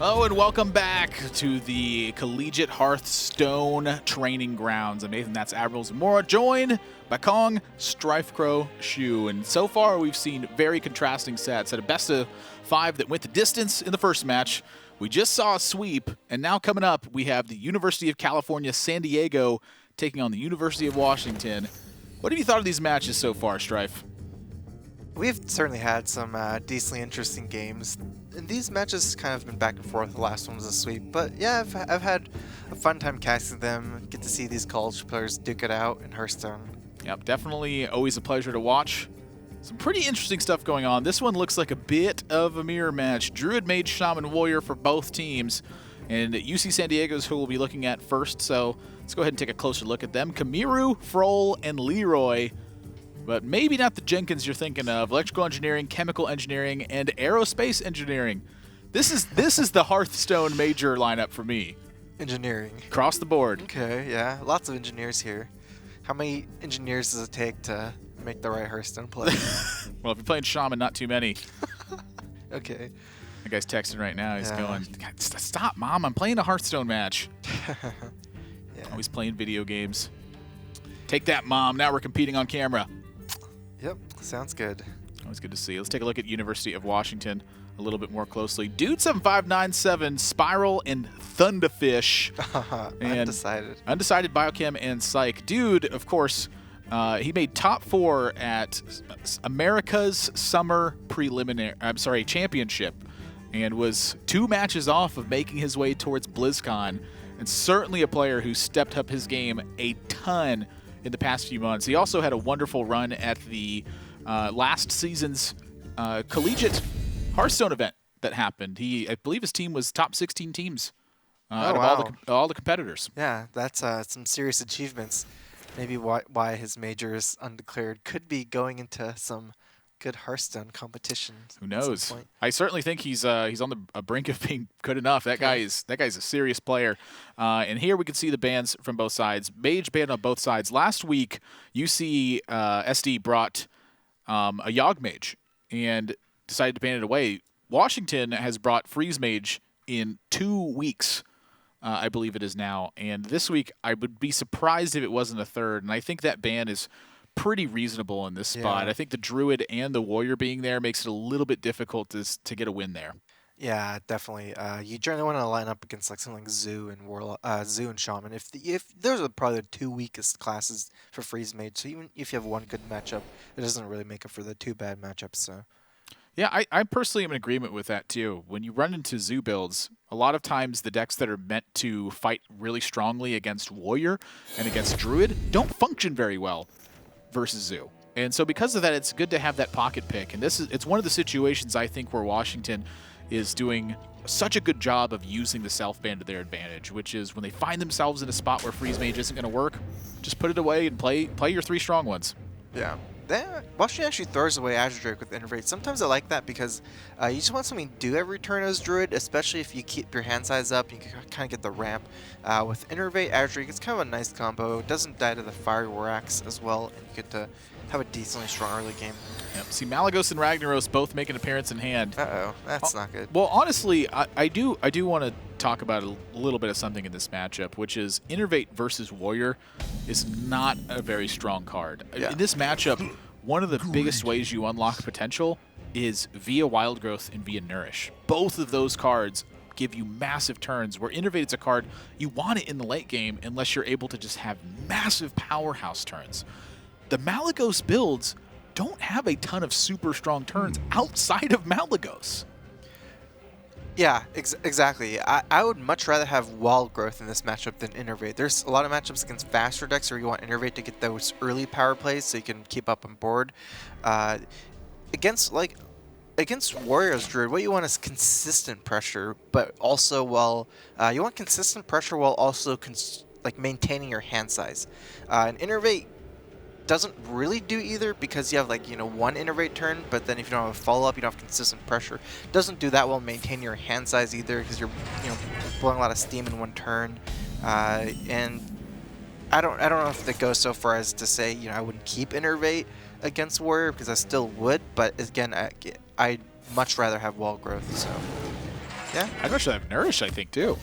Hello and welcome back to the Collegiate Hearthstone Training Grounds. I'm Nathan, that's Admiral Zamora, joined by Kong, Strifecrow, Shu. And so far we've seen very contrasting sets. At a best of 5 that went the distance in the first match. We just saw a sweep, and now coming up we have the University of California, San Diego taking on the University of Washington. What have you thought of these matches so far, Strife? We've certainly had some decently interesting games. And these matches kind of been back and forth. The last one was a sweep. But yeah, I've had a fun time casting them. Get to see these college players duke it out in Hearthstone. Yep, definitely always a pleasure to watch. Some pretty interesting stuff going on. This one looks like a bit of a mirror match. Druid, Mage, Shaman, Warrior for both teams. And UC San Diego is who we'll be looking at first. So let's go ahead and take a closer look at them. Kamiru, Froll, and Leroy. But maybe not the Jenkins you're thinking of. Electrical engineering, chemical engineering, and aerospace engineering. This is the Hearthstone major lineup for me. Engineering. Across the board. Okay, yeah. Lots of engineers here. How many engineers does it take to make the right Hearthstone play? Well, if you're playing Shaman, not too many. Okay. That guy's texting right now. He's Yeah. going, "God, stop, Mom. I'm playing a Hearthstone match." Yeah. Always playing video games. Take that, Mom. Now we're competing on camera. Yep, sounds good. Always good to see. Let's take a look at University of Washington a little bit more closely. Dude 7597, Spiral, and Thunderfish. And Undecided Biochem and Psych. Dude, of course, he made top 4 at America's Summer Championship, and was 2 matches off of making his way towards BlizzCon, and certainly a player who stepped up his game a ton in the past few months. He also had a wonderful run at the last season's collegiate Hearthstone event that happened. I believe his team was top 16 teams out of all the competitors. Yeah, that's some serious achievements. Maybe why his major is undeclared. Could be going into some good Hearthstone competition. Who knows? I certainly think he's on the brink of being good enough. That guy's a serious player. And here we can see the bans from both sides. Mage banned on both sides. Last week, UC SD brought a Yogg Mage and decided to ban it away. Washington has brought Freeze Mage in 2 weeks, I believe it is now. And this week, I would be surprised if it wasn't a third. And I think that ban is pretty reasonable in this spot. Yeah. I think the Druid and the Warrior being there makes it a little bit difficult to get a win there. Yeah, definitely. You generally want to line up against like something like Zoo and Shaman. If those are probably the 2 weakest classes for Freeze Mage, so even if you have one good matchup, it doesn't really make up for the 2 bad matchups. So. Yeah, I personally am in agreement with that too. When you run into Zoo builds, a lot of times the decks that are meant to fight really strongly against Warrior and against Druid don't function very well versus Zoo. And so because of that, it's good to have that pocket pick. And it's one of the situations I think where Washington is doing such a good job of using the self-ban to their advantage, which is when they find themselves in a spot where Freeze Mage isn't going to work, just put it away and play your 3 strong ones. Yeah. Washington actually throws away Azure Drake with Innervate. Sometimes I like that because you just want something to do every turn as Druid, especially if you keep your hand size up, you can kind of get the ramp. With Innervate, Azure Drake, it's kind of a nice combo. It doesn't die to the Fire Warax as well, and you get to have a decently strong early game. Yep. See, Malagos and Ragnaros both make an appearance in hand. Uh-oh, that's not good. Well, honestly, I do want to talk about a little bit of something in this matchup, which is Innervate versus Warrior is not a very strong card. Yeah. In this matchup, one of the biggest ways you unlock potential is via Wild Growth and via Nourish. Both of those cards give you massive turns, where Innervate is a card you want it in the late game unless you're able to just have massive powerhouse turns. The Malagos builds don't have a ton of super strong turns outside of Malagos. Yeah, exactly. I would much rather have Wild Growth in this matchup than Innervate. There's a lot of matchups against faster decks where you want Innervate to get those early power plays so you can keep up on board. Against Warriors Druid, what you want is consistent pressure, but also you want consistent pressure while also maintaining your hand size. And Innervate doesn't really do either because you have one Innervate turn, but then if you don't have a follow-up, you don't have consistent pressure. Doesn't do that well maintain your hand size either because you're blowing a lot of steam in one turn. And I don't know if it goes so far as to say I wouldn't keep Innervate against Warrior, because I still would, but again I'd much rather have Wall Growth. So Yeah. I'd much rather have Nourish, I think, too.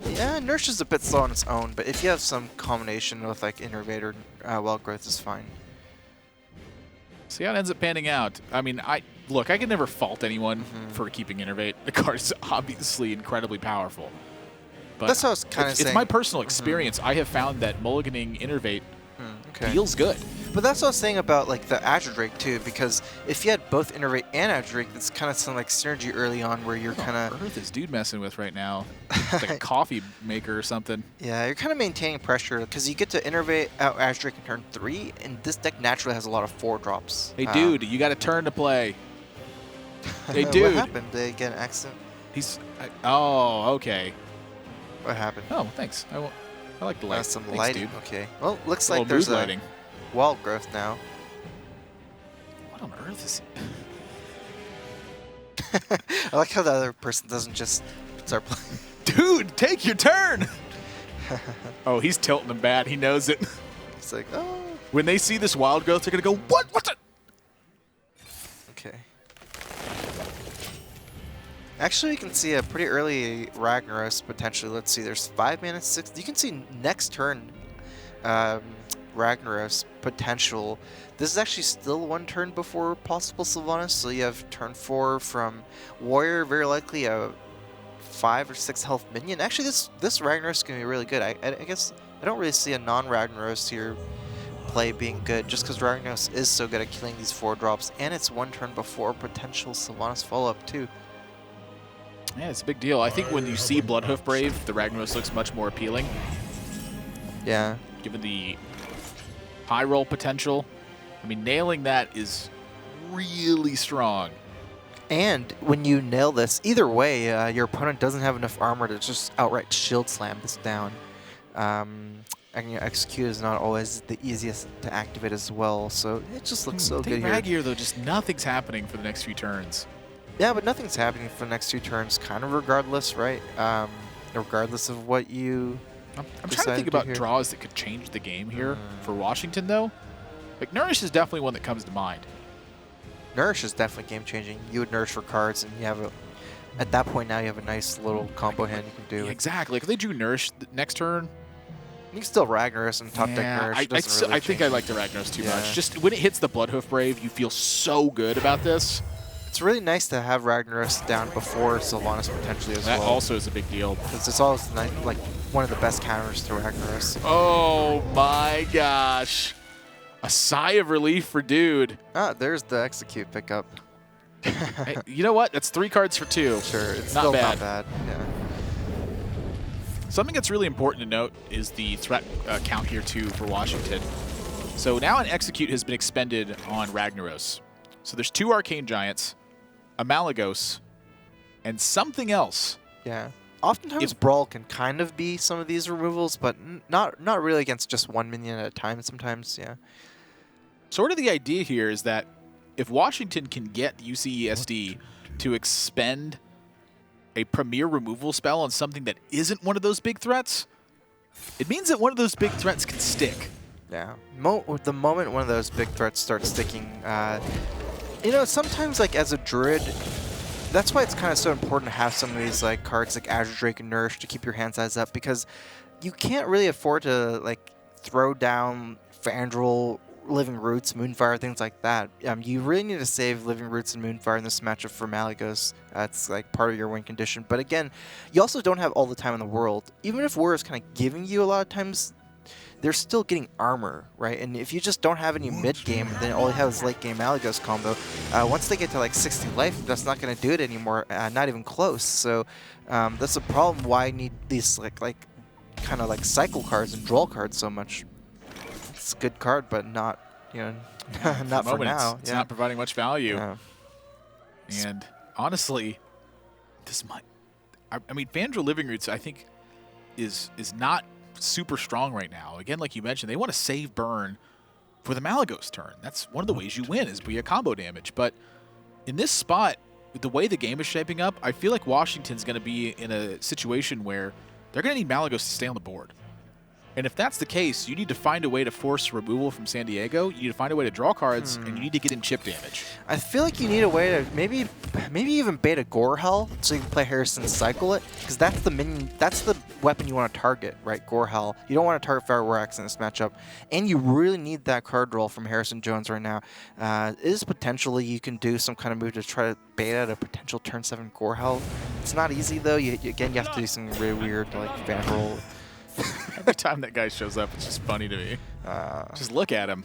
Yeah, Nourish is a bit slow on its own, but if you have some combination with like Innervate or Wild Growth is fine. See how it ends up panning out. I mean, look, I can never fault anyone for keeping Innervate. The card is obviously incredibly powerful. But that's what I was kind of saying. It's my personal experience. I have found that mulliganing Innervate feels good. But that's what I was saying about like the Azure Drake too, because if you had both Innervate and Azure Drake, that's kind of some like synergy early on where you're kind of. Earth is dude messing with right now. It's like a coffee maker or something. Yeah, you're kind of maintaining pressure because you get to Innervate out Azure Drake in turn 3, and this deck naturally has a lot of 4-drops. Hey, dude, you got a turn to play. Hey, dude. What happened? Did he get an accident? Oh, okay. What happened? Oh, thanks. I like the light. Some Thanks, lighting. Dude. Okay. Well, looks like there's a Wild Growth now. What on earth is it? I like how the other person doesn't just start playing. Dude, take your turn! Oh, he's tilting them bad. He knows it. It's like, oh. When they see this Wild Growth, they're going to go, what? What's it? Okay. Actually, we can see a pretty early Ragnaros potentially. Let's see, there's 5 mana, 6. You can see next turn Ragnaros potential. This is actually still 1 turn before possible Sylvanas, so you have turn 4 from Warrior, very likely a 5 or 6 health minion. Actually, this Ragnaros is going to be really good. I guess I don't really see a non-Ragnaros here play being good, just because Ragnaros is so good at killing these 4-drops, and it's 1 turn before potential Sylvanas follow-up too. Yeah, it's a big deal. I think when you see Bloodhoof Brave, the Ragnaros looks much more appealing. Yeah. Given the high roll potential. I mean, nailing that is really strong. And when you nail this, either way, your opponent doesn't have enough armor to just outright shield slam this down. And your execute is not always the easiest to activate as well, so it just looks so good here. Rag here, though, just nothing's happening for the next few turns. Yeah, but nothing's happening for the next 2 turns, kind of regardless, right? Regardless of what you I'm trying to think about draws that could change the game here for Washington, though. Like, Nourish is definitely one that comes to mind. Nourish is definitely game-changing. You would Nourish for cards, and you have at that point now you have a nice little combo hand you can do. Exactly. Like, if they drew Nourish next turn, you can still Ragnaros and top deck Nourish. I think I like the Ragnaros too much. Just when it hits the Bloodhoof Brave, you feel so good about this. It's really nice to have Ragnaros down before Sylvanas potentially as well. That also is a big deal. Because it's always like one of the best counters to Ragnaros. Oh my gosh. A sigh of relief for Dude. Ah, there's the execute pickup. Hey, you know what? That's 3 cards for 2. Sure, it's not still bad. Not bad. Yeah. Something that's really important to note is the threat count here too for Washington. So now an execute has been expended on Ragnaros. So there's 2 Arcane Giants, a Malagos, and something else. Yeah. Oftentimes Brawl can kind of be some of these removals, but not really against just 1 minion at a time sometimes, yeah. Sort of the idea here is that if Washington can get UCESD to expend a premier removal spell on something that isn't one of those big threats, it means that one of those big threats can stick. Yeah. The moment one of those big threats starts sticking, you know, sometimes like as a Druid, that's why it's kind of so important to have some of these like cards like Azure Drake and Nourish to keep your hand size up, because you can't really afford to like throw down Fandral, Living Roots, Moonfire, things like that. You really need to save Living Roots and Moonfire in this matchup for Malagos. That's like part of your win condition. But again, you also don't have all the time in the world. Even if Warrior's kind of giving you a lot of times, they're still getting armor, right? And if you just don't have any mid-game, then all you have is late-game Malagos combo. Once they get to like 60 life, that's not going to do it anymore, not even close. So that's the problem why I need these like kind of like cycle cards and draw cards so much. It's a good card, but not, you know, not for now. It's not providing much value. Yeah. And honestly, this might, I mean, Fandral Living Roots, I think, is not super strong right now. Again, like you mentioned, they want to save burn for the Malagos turn. That's one of the ways you win, is via combo damage. But in this spot, with the way the game is shaping up, I feel like Washington's going to be in a situation where they're going to need Malagos to stay on the board. And if that's the case, you need to find a way to force removal from San Diego. You need to find a way to draw cards, and you need to get in chip damage. I feel like you need a way to maybe even beta Gorehell so you can play Harrison cycle it, because that's the minion, that's the weapon you want to target, right? Gorehell. You don't want to target Fireworks in this matchup, and you really need that card roll from Harrison Jones right now. Is potentially you can do some kind of move to try to beta a potential turn 7 Gorehell. It's not easy though. Again, you have to do something really weird like fan roll. Every time that guy shows up, it's just funny to me. Just look at him.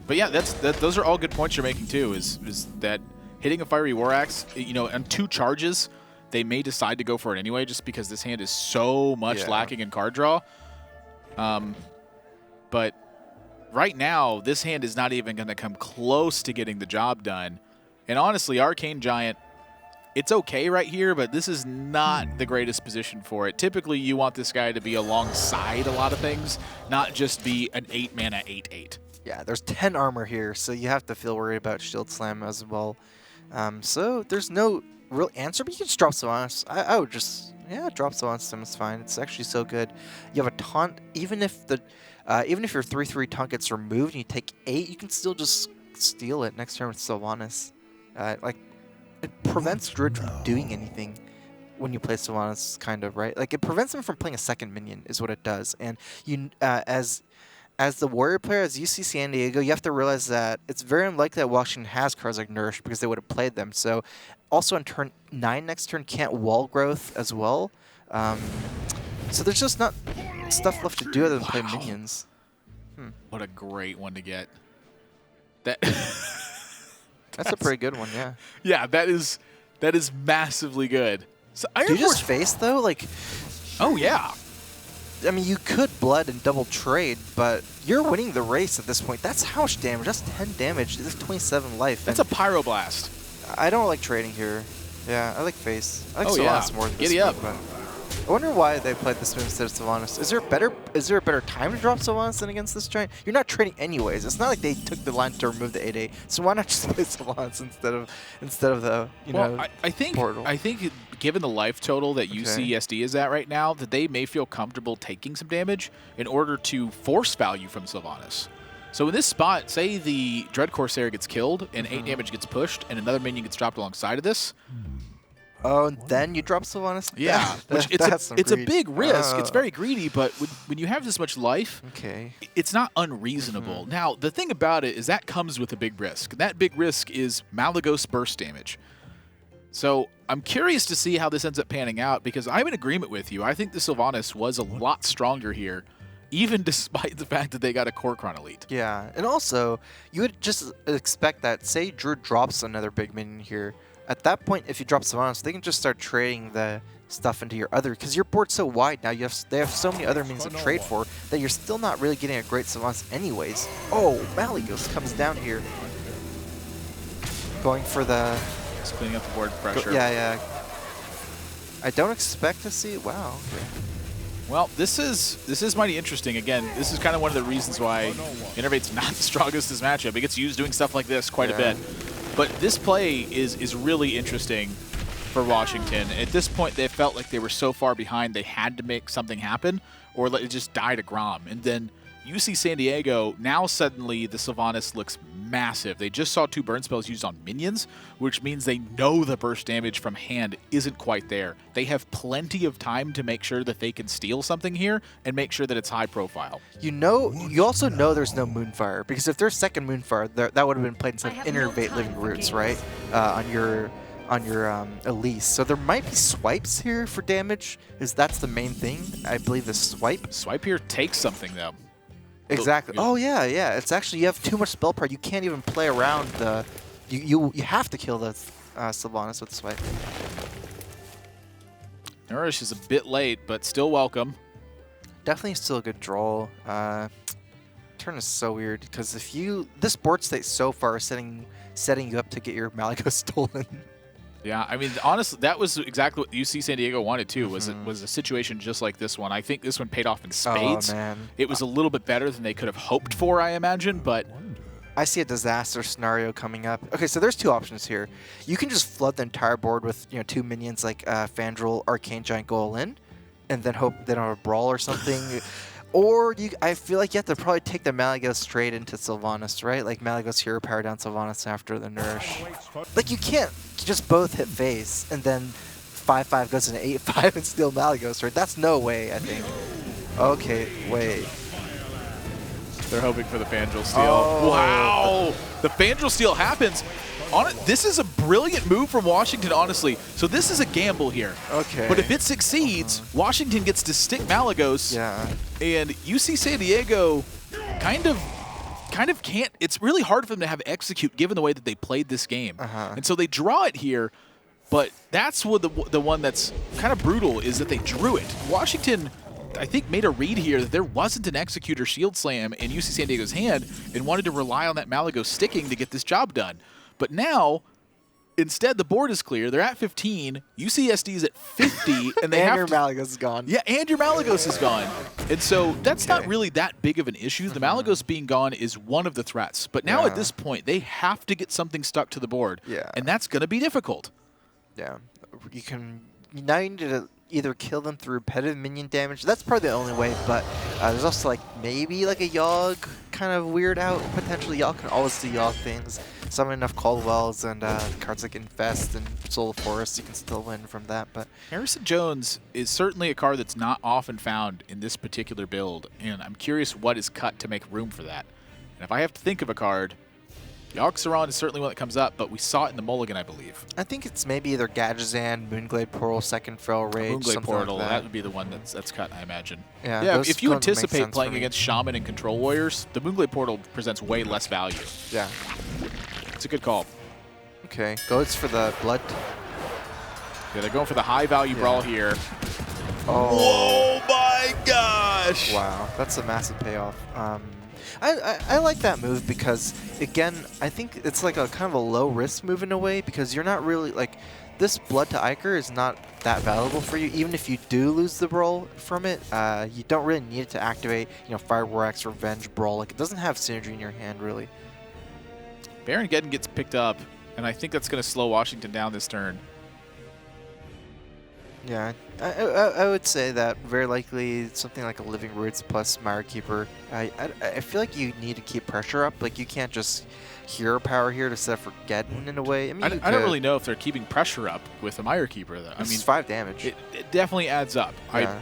But yeah, those are all good points you're making too. Is that hitting a Fiery War Axe, you know, on 2 charges, they may decide to go for it anyway, just because this hand is so much lacking in card draw. But right now, this hand is not even going to come close to getting the job done. And honestly, Arcane Giant, it's okay right here, but this is not the greatest position for it. Typically, you want this guy to be alongside a lot of things, not just be an 8-mana 8/8. Yeah, there's 10 armor here, so you have to feel worried about Shield Slam as well. So there's no real answer, but you can just drop Sylvanas. I would just, drop Sylvanas, it's fine. It's actually so good. You have a taunt, even if your 3/3 taunt gets removed and you take 8, you can still just steal it next turn with Sylvanas. It prevents Druid from doing anything when you play Sylvanas, kind of, right? Like, it prevents him from playing a second minion, is what it does. And you, as the Warrior player, as you see San Diego, you have to realize that it's very unlikely that Washington has cards like Nourish because they would have played them. So, also on turn 9 next turn, can't Wall Growth as well. So there's just not stuff left to do other than play minions. What a great one to get. That... That's a pretty good one, yeah. Yeah, that is massively good. So do you just face though? Like, oh yeah. I mean, you could blood and double trade, but you're winning the race at this point. That's how much damage. That's 10 damage. That's 27 life. That's a Pyroblast. I don't like trading here. Yeah, I like face. I like Sylvanas more than this. Giddy up. But I wonder why they played this move instead of Sylvanas. Is there a better time to drop Sylvanas than against this giant? You're not trading anyways. It's not like they took the line to remove the 8/8. So why not just play Sylvanas instead of the know I think portal? I think given the life total that UCSD is at right now, that they may feel comfortable taking some damage in order to force value from Sylvanas. So in this spot, say the Dread Corsair gets killed and 8 damage gets pushed and another minion gets dropped alongside of this. Oh, and then you drop Sylvanas? Yeah, it's a big risk. It's very greedy, but when you have this much life, it's not unreasonable. Now, the thing about it is that comes with a big risk. That big risk is Malygos burst damage. So I'm curious to see how this ends up panning out, because I'm in agreement with you. I think the Sylvanas was a lot stronger here, even despite the fact that they got a Korkron Elite. Yeah, and also, you would just expect that, say Drew drops another big minion here, at that point, if you drop Sylvanas, they can just start trading the stuff into your other, because your board's so wide now. They have so many other minions to trade for that you're still not really getting a great Sylvanas anyways. Oh, Malygos comes down here, going for the. Just cleaning up the board pressure. Yeah. I don't expect to see. Wow. Okay. Well, this is mighty interesting. Again, this is kind of one of the reasons why Innervate's not the strongest this matchup. It gets used doing stuff like this quite a bit. But this play is really interesting for Washington. At this point, they felt like they were so far behind they had to make something happen, or let it just die to Grom. And then you see San Diego, now suddenly the Sylvanas looks massive. They just saw 2 burn spells used on minions, which means they know the burst damage from hand isn't quite there. They have plenty of time to make sure that they can steal something here and make sure that it's high profile. You also know there's no Moonfire, because if there's second Moonfire, that would have been played instead of Innervate Living Roots, right? On your Elise. So there might be swipes here for damage, because that's the main thing. I believe the swipe. Swipe here takes something, though. Exactly. Oh, yeah. It's actually, you have too much spell power. You can't even play around the... You have to kill the Sylvanas with the swipe. Nourish is a bit late, but still welcome. Definitely still a good draw. Turn is so weird, because if you... This board state so far is setting you up to get your Malygos stolen. Yeah, I mean, honestly, that was exactly what UC San Diego wanted too. Was a situation just like this one. I think this one paid off in spades. Oh, man. It was a little bit better than they could have hoped for, I imagine, but I see a disaster scenario coming up. Okay, so there's 2 options here. You can just flood the entire board with 2 minions like Fandral, Arcane Giant go all in, and then hope they don't have a brawl or something. Or I feel like you have to probably take the Malagos straight into Sylvanas, right? Like Malagos Hero Power down Sylvanas after the Nourish. Like you can't just both hit face and then 5-5 goes into 8-5 and steal Malagos, right? That's no way, I think. Okay, wait. They're hoping for the Fangirl steal. Oh. Wow! The Fangirl steal happens. This is a brilliant move from Washington, honestly. So this is a gamble here. Okay. But if it succeeds, Washington gets to stick Malagos. Yeah. And UC San Diego kind of can't. It's really hard for them to have execute given the way that they played this game. And so they draw it here. But that's what the one that's kind of brutal is that they drew it. Washington, I think, made a read here that there wasn't an Executor Shield Slam in UC San Diego's hand and wanted to rely on that Malagos sticking to get this job done. But now, instead, the board is clear. They're at 15. UCSD is at 50, and they and have your Malagos is gone. Yeah, and your Malagos is gone. And so that's not really that big of an issue. The Malagos being gone is one of the threats. But now at this point, they have to get something stuck to the board. Yeah. And that's going to be difficult. Yeah. Now you need to either kill them through repetitive minion damage. That's probably the only way, but there's also like maybe like a Yogg kind of weird out. Potentially Yogg can always do Yogg things. Summon enough Caldwells and cards like Infest and Soul of Forest, you can still win from that. But Harrison Jones is certainly a card that's not often found in this particular build, and I'm curious what is cut to make room for that. And if I have to think of a card, Yogg Saron is certainly one that comes up, but we saw it in the Mulligan, I believe. I think it's maybe either Gadgetzan, Moonglade Portal, Second Fell Rage, Moonglade something Portal, like that would be the one that's cut, I imagine. Yeah, if you anticipate playing against Shaman and Control Warriors, the Moonglade Portal presents way less value. Yeah. It's a good call. Okay, goes for the blood. Yeah, they're going for the high-value brawl here. Oh. Whoa, my gosh! Wow, that's a massive payoff. I like that move because, again, I think it's like a kind of a low-risk move in a way because you're not really, like, this Blood to Iker is not that valuable for you. Even if you do lose the brawl from it, you don't really need it to activate, Fire War Axe, Revenge, Brawl. Like, it doesn't have synergy in your hand, really. Baron Geddon gets picked up, and I think that's going to slow Washington down this turn. Yeah, I would say that very likely something like a Living Roots plus Mire Keeper. I feel like you need to keep pressure up. Like, you can't just Hero Power here to set for Geddon in a way. I mean, I don't really know if they're keeping pressure up with a Mire Keeper, though. I mean, 5 damage. It definitely adds up. Yeah.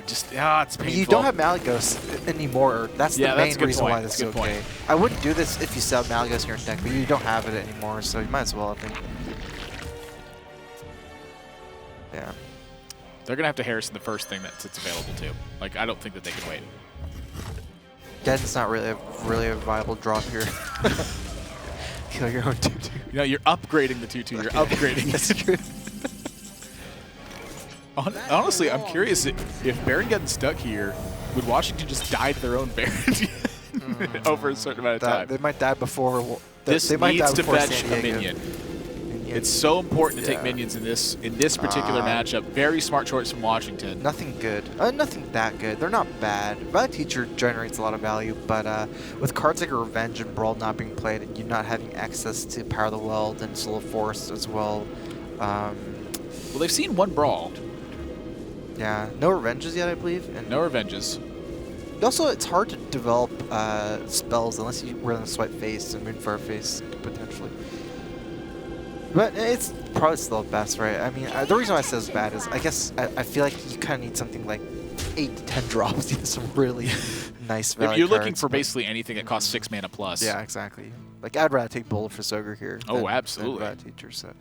It's painful. You don't have Malagos anymore. That's the main reason why this is okay. I wouldn't do this if you still have Malagos in your deck, but you don't have it anymore, so you might as well, I think. Yeah. They're going to have to Harrison the first thing that's available, too. Like, I don't think that they can wait. Geddon's not really a viable drop here. Kill your own 2-2. You're upgrading the 2-2. You're upgrading it. Honestly, I'm curious if Baron Geddon's stuck here, would Washington just die to their own Baron over a certain amount of time? They might die before. This needs to fetch a minion. It's so important to take minions in this particular matchup. Very smart choice from Washington. Nothing good. Nothing that good. They're not bad. Valley Teacher generates a lot of value, but with cards like Revenge and Brawl not being played and you not having access to Power of the World and Soul of Forest as well. Well, they've seen one Brawl. Yeah, no Revenges yet, I believe. And no Revenges. Also, it's hard to develop spells unless you were in the Swipe Face and Moonfire Face, potentially. But it's probably still best, right? I mean, the reason why I say it's bad is I guess I feel like you kind of need something like 8 to 10 drops to get some really nice value. If you're looking for basically anything that costs 6 mana plus. Yeah, exactly. Like, I'd rather take Boulder for Soger here. Oh, absolutely. Than Teacher, so.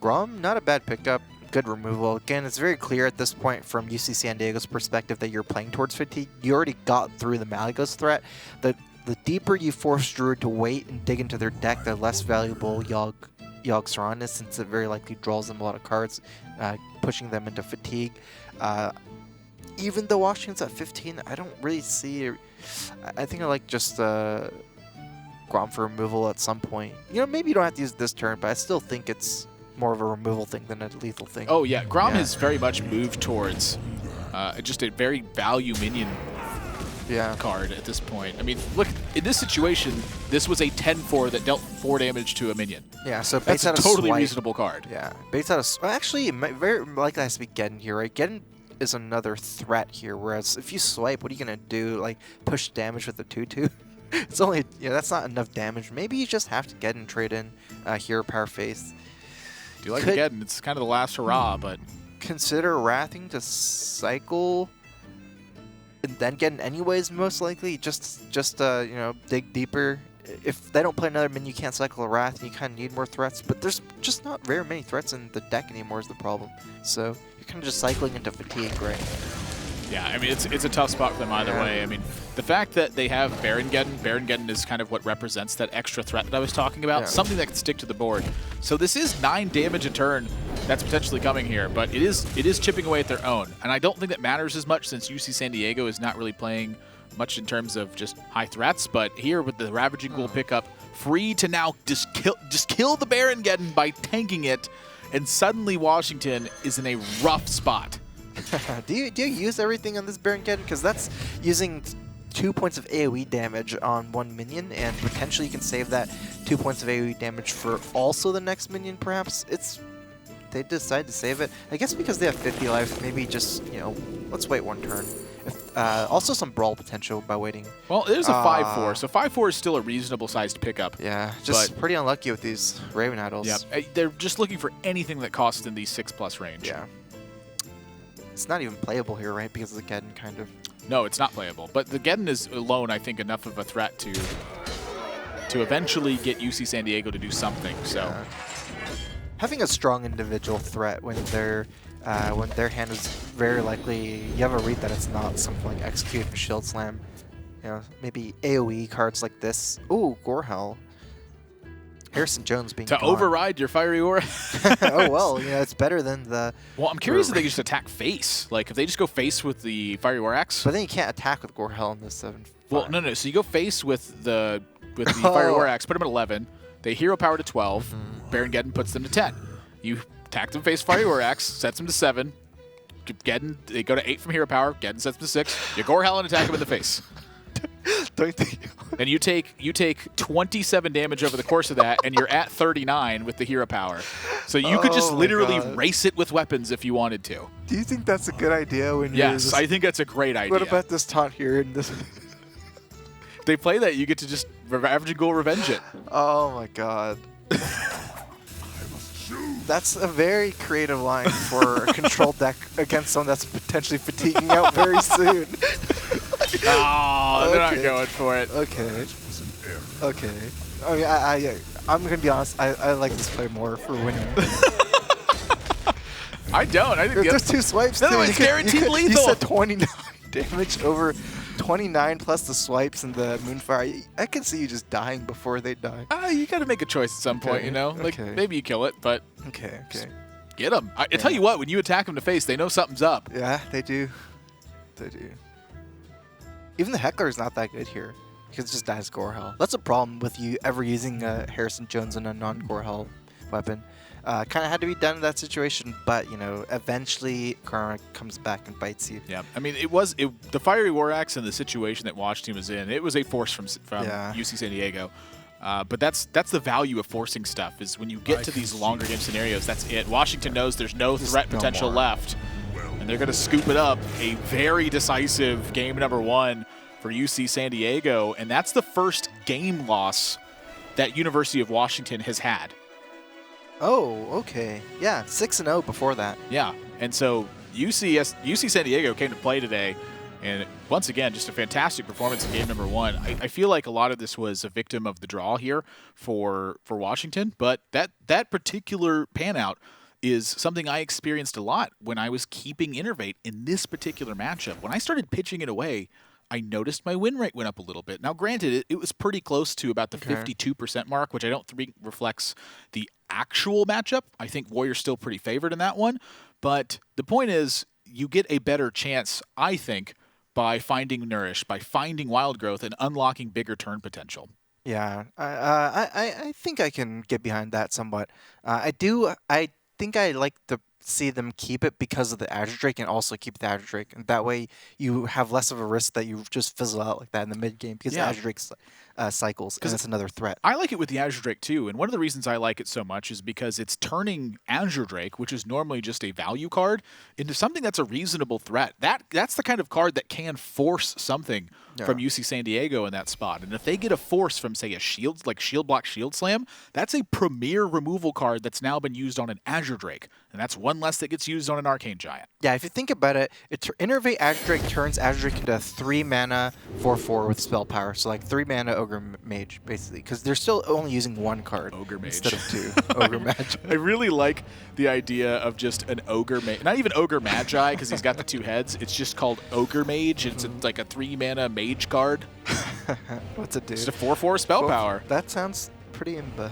Grom, not a bad pickup. Good removal. Again, it's very clear at this point from UC San Diego's perspective that you're playing towards fatigue. You already got through the Malagos threat. The deeper you force Druid to wait and dig into their deck, the less valuable Yogg Saron is, since it very likely draws them a lot of cards, pushing them into fatigue. Even though Washington's at 15, I don't really see... I think I like just Grom for removal at some point. Maybe you don't have to use it this turn, but I still think it's more of a removal thing than a lethal thing. Oh, yeah. Grom has very much moved towards just a very value minion card at this point. I mean, look, in this situation, this was a 10-4 that dealt 4 damage to a minion. Yeah, so that's a totally reasonable card. Yeah, based out of... Well, actually, it might very likely has to be Geddon here, right? Geddon is another threat here. Whereas if you swipe, what are you gonna do? Like push damage with the 2/2? It's only that's not enough damage. Maybe you just have to get and trade in Hero Power Faith. Do you like it getting? It's kind of the last hurrah, but consider wrathing to cycle and then getting anyways. Most likely, just dig deeper. If they don't play another minion, you can't cycle a Wrath, and you kind of need more threats. But there's just not very many threats in the deck anymore is the problem. So you're kind of just cycling into fatigue, right? Yeah, I mean, it's a tough spot for them either way. I mean, the fact that they have Baron-Geddon is kind of what represents that extra threat that I was talking about, something that can stick to the board. So this is 9 damage a turn that's potentially coming here, but it is chipping away at their own. And I don't think that matters as much since UC San Diego is not really playing much in terms of just high threats, but here with the Ravaging Ghoul pickup, free to now just kill the Baron-Geddon by tanking it, and suddenly Washington is in a rough spot. do you use everything on this Baron-Geddon? Because that's using 2 points of AoE damage on 1 minion, and potentially you can save that 2 points of AoE damage for also the next minion, perhaps. They decide to save it. I guess because they have 50 life, maybe just, let's wait 1 turn. Also some brawl potential by waiting. Well, there's a 5/4, so 5/4 is still a reasonable sized pickup. Yeah, just pretty unlucky with these Raven Idols. Yeah, they're just looking for anything that costs in the 6+ range. Yeah. It's not even playable here, right? Because of the Geddon, kind of. No, it's not playable. But the Geddon is alone, I think, enough of a threat to eventually get UC San Diego to do something. So having a strong individual threat when their hand is very likely, you have a read that it's not something like Execute or Shield Slam. Maybe AoE cards like this. Ooh, Gorehell. Harrison Jones being to override your Fiery Aura. Oh well, it's better than the. Well, I'm curious if they just attack face. Like if they just go face with the Fiery Aurax. But then you can't attack with Gorehell in this 7/5. Well, no. So you go face with the Fiery Aurax, put them at 11. They hero power to 12. Baron-Geddon puts them to 10. You attack them face Fiery Aurax, sets them to 7. Geddon, they go to 8 from hero power. Geddon sets them to 6. You Gorehell and attack them in the face. Don't you think? And you take 27 damage over the course of that, and you're at 39 with the hero power. So you could just literally race it with weapons if you wanted to. Do you think that's a good idea? Yes, I think that's a great idea. What about this taunt here? And this? They play that, you get to just Ravaging Ghoul revenge it. Oh my god. That's a very creative line for a control deck against someone that's potentially fatiguing out very soon. Oh, they're not going for it. Okay. I mean, I'm going to be honest. I like this play more for winning. I don't. I think there's 2 swipes. No, it's guaranteed lethal. You said 29 damage over 29 plus the swipes and the Moonfire. I can see you just dying before they die. You got to make a choice at some point, Like maybe you kill it, but okay. Get them. I tell you what, when you attack them to face, they know something's up. Yeah, they do. Even the Heckler's not that good here. Because it just dies Gorehell. That's a problem with you ever using Harrison Jones in a non-Gorehell weapon. Kind of had to be done in that situation, but, eventually Karma comes back and bites you. Yeah, I mean, the Fiery Aurax and the situation that Washington was in, it was a force from UC San Diego. But that's the value of forcing stuff, is when you get to these longer game scenarios, that's it. Washington knows there's no threat potential left. And they're going to scoop it up. A very decisive game number 1 for UC San Diego. And that's the first game loss that University of Washington has had. Oh, okay. Yeah, 6-0 before that. Yeah. And so UC San Diego came to play today. And once again, just a fantastic performance in game number 1. I feel like a lot of this was a victim of the draw here for Washington. But that particular pan out is something I experienced a lot when I was keeping Innervate in this particular matchup. When I started pitching it away, I noticed my win rate went up a little bit. Now, granted, it was pretty close to about the 52% mark, which I don't think reflects the actual matchup. I think Warrior's still pretty favored in that one. But the point is, you get a better chance, I think, by finding Nourish, by finding Wild Growth, and unlocking bigger turn potential. Yeah, I think I can get behind that somewhat. I think I like to see them keep it because of the Azure Drake, and also keep the Azure Drake. And that way you have less of a risk that you just fizzle out like that in the mid game, because the Azure Drake's cycles, and it's another threat. I like it with the Azure Drake too, and one of the reasons I like it so much is because it's turning Azure Drake, which is normally just a value card, into something that's a reasonable threat. That's the kind of card that can force something from UC San Diego in that spot. And if they get a force from, say, a shield, like Shield Block, Shield Slam, that's a premier removal card that's now been used on an Azure Drake. And that's one less that gets used on an Arcane Giant. Yeah, if you think about it, Innervate Azure Drake turns Azure Drake into a 3-mana 4/4 with spell power. So like 3-mana Ogre Mage, basically. Because they're still only using one card Ogre Mage instead of 2. Ogre Mage. I really like the idea of just an Ogre Mage. Not even Ogre Magi, because he's got the 2 heads. It's just called Ogre Mage. It's like a 3-mana Mage card. What's it do? It's a 4/4 spell power. That sounds pretty imba.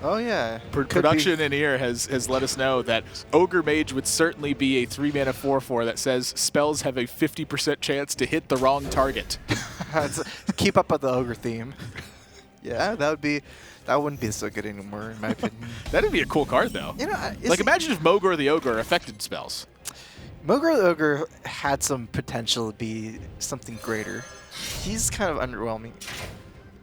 Oh, yeah. Production in here has let us know that Ogre Mage would certainly be a 3-mana 4/4 that says spells have a 50% chance to hit the wrong target. Keep up with the Ogre theme. Yeah, that wouldn't be so good anymore, in my opinion. That'd be a cool card, though. You know, like, imagine if Mogor the Ogre affected spells. Mogor the Ogre had some potential to be something greater. He's kind of underwhelming.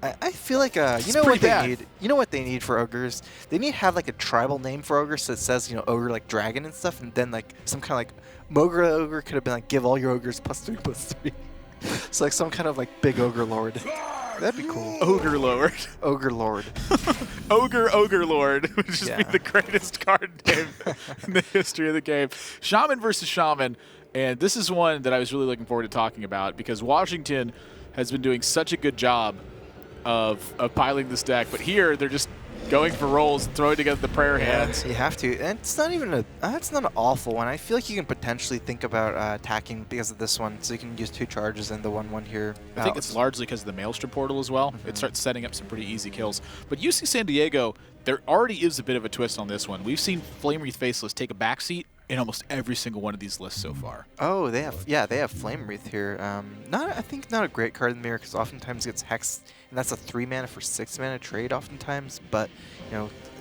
I feel like you know what they need. You know what they need for ogres? They need to have like a tribal name for ogres that says ogre like dragon and stuff, and then like some kind of like Mogor the Ogre could have been like give all your ogres +3/+3. So like some kind of like big ogre lord. That'd be cool. Ogre Lord. Ogre Lord. Ogre Lord would just be the greatest card name in the history of the game. Shaman versus Shaman, and this is one that I was really looking forward to talking about because Washington has been doing such a good job of piling this deck, but here they're just going for rolls and throwing together the prayer hands. You have to, and it's not even it's not an awful one. I feel like you can potentially think about attacking because of this one, so you can use 2 charges and the 1/1 here. I think it's largely because of the Maelstrom portal as well. It starts setting up some pretty easy kills. But UC San Diego, there already is a bit of a twist on this one. We've seen Flame Wreath Faceless take a backseat in almost every single one of these lists so far. Oh, they have Flame Wreath here. I think not a great card in the mirror because oftentimes it gets hexed, and that's a 3-mana for 6-mana trade oftentimes. But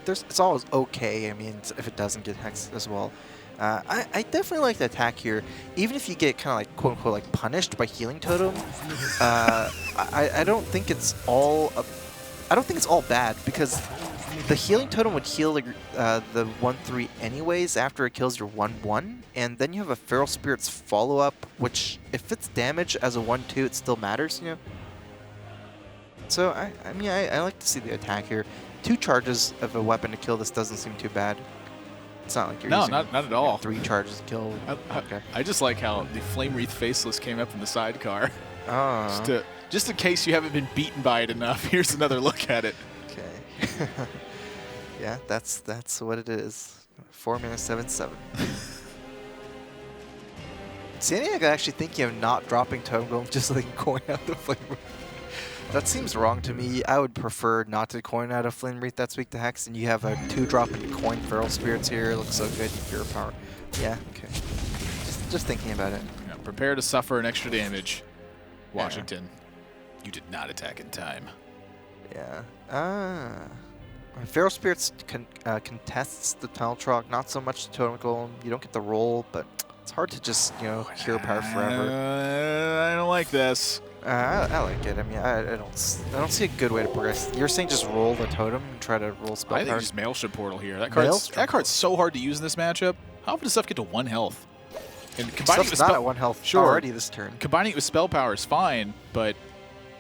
it's always okay. I mean, if it doesn't get hexed as well. I definitely like the attack here, even if you get kind of like quote unquote like punished by Healing Totem. I don't think it's all. I don't think it's all bad because the Healing Totem would heal the 1/3 anyways after it kills your 1/1, and then you have a Feral Spirit's follow-up, which if it's damage as a 1/2, it still matters, So I mean I like to see the attack here. 2 charges of a weapon to kill this doesn't seem too bad. It's not like you're using not at all. 3 charges to kill. Okay. I just like how the Flame Wreath Faceless came up in the sidecar. Oh. Just in case you haven't been beaten by it enough, here's another look at it. Okay. Yeah, that's what it is. 4-mana 7/7. San Diego actually thinking of not dropping Totem Golem just so they can coin out the Flame Wreath. That seems wrong to me. I would prefer not to coin out a Flame Wreath that's weak to Hex, and you have a 2-drop into coin Feral Spirits here. It looks so good. Pure power. Yeah, okay. Just thinking about it. Yeah, prepare to suffer an extra damage. Washington, you did not attack in time. Yeah. Feral Spirits contests the Tunnel Trog, not so much the Totem Golem. You don't get the roll, but it's hard to just, hero power forever. I don't like this. I like it. I mean, I don't see a good way to progress. You're saying just roll the totem and try to roll spell. I think just Maelstrom Portal here. That card's so hard to use in this matchup. How often does stuff get to 1 health? And combining it with not at 1 health already this turn. Combining it with spell power is fine, but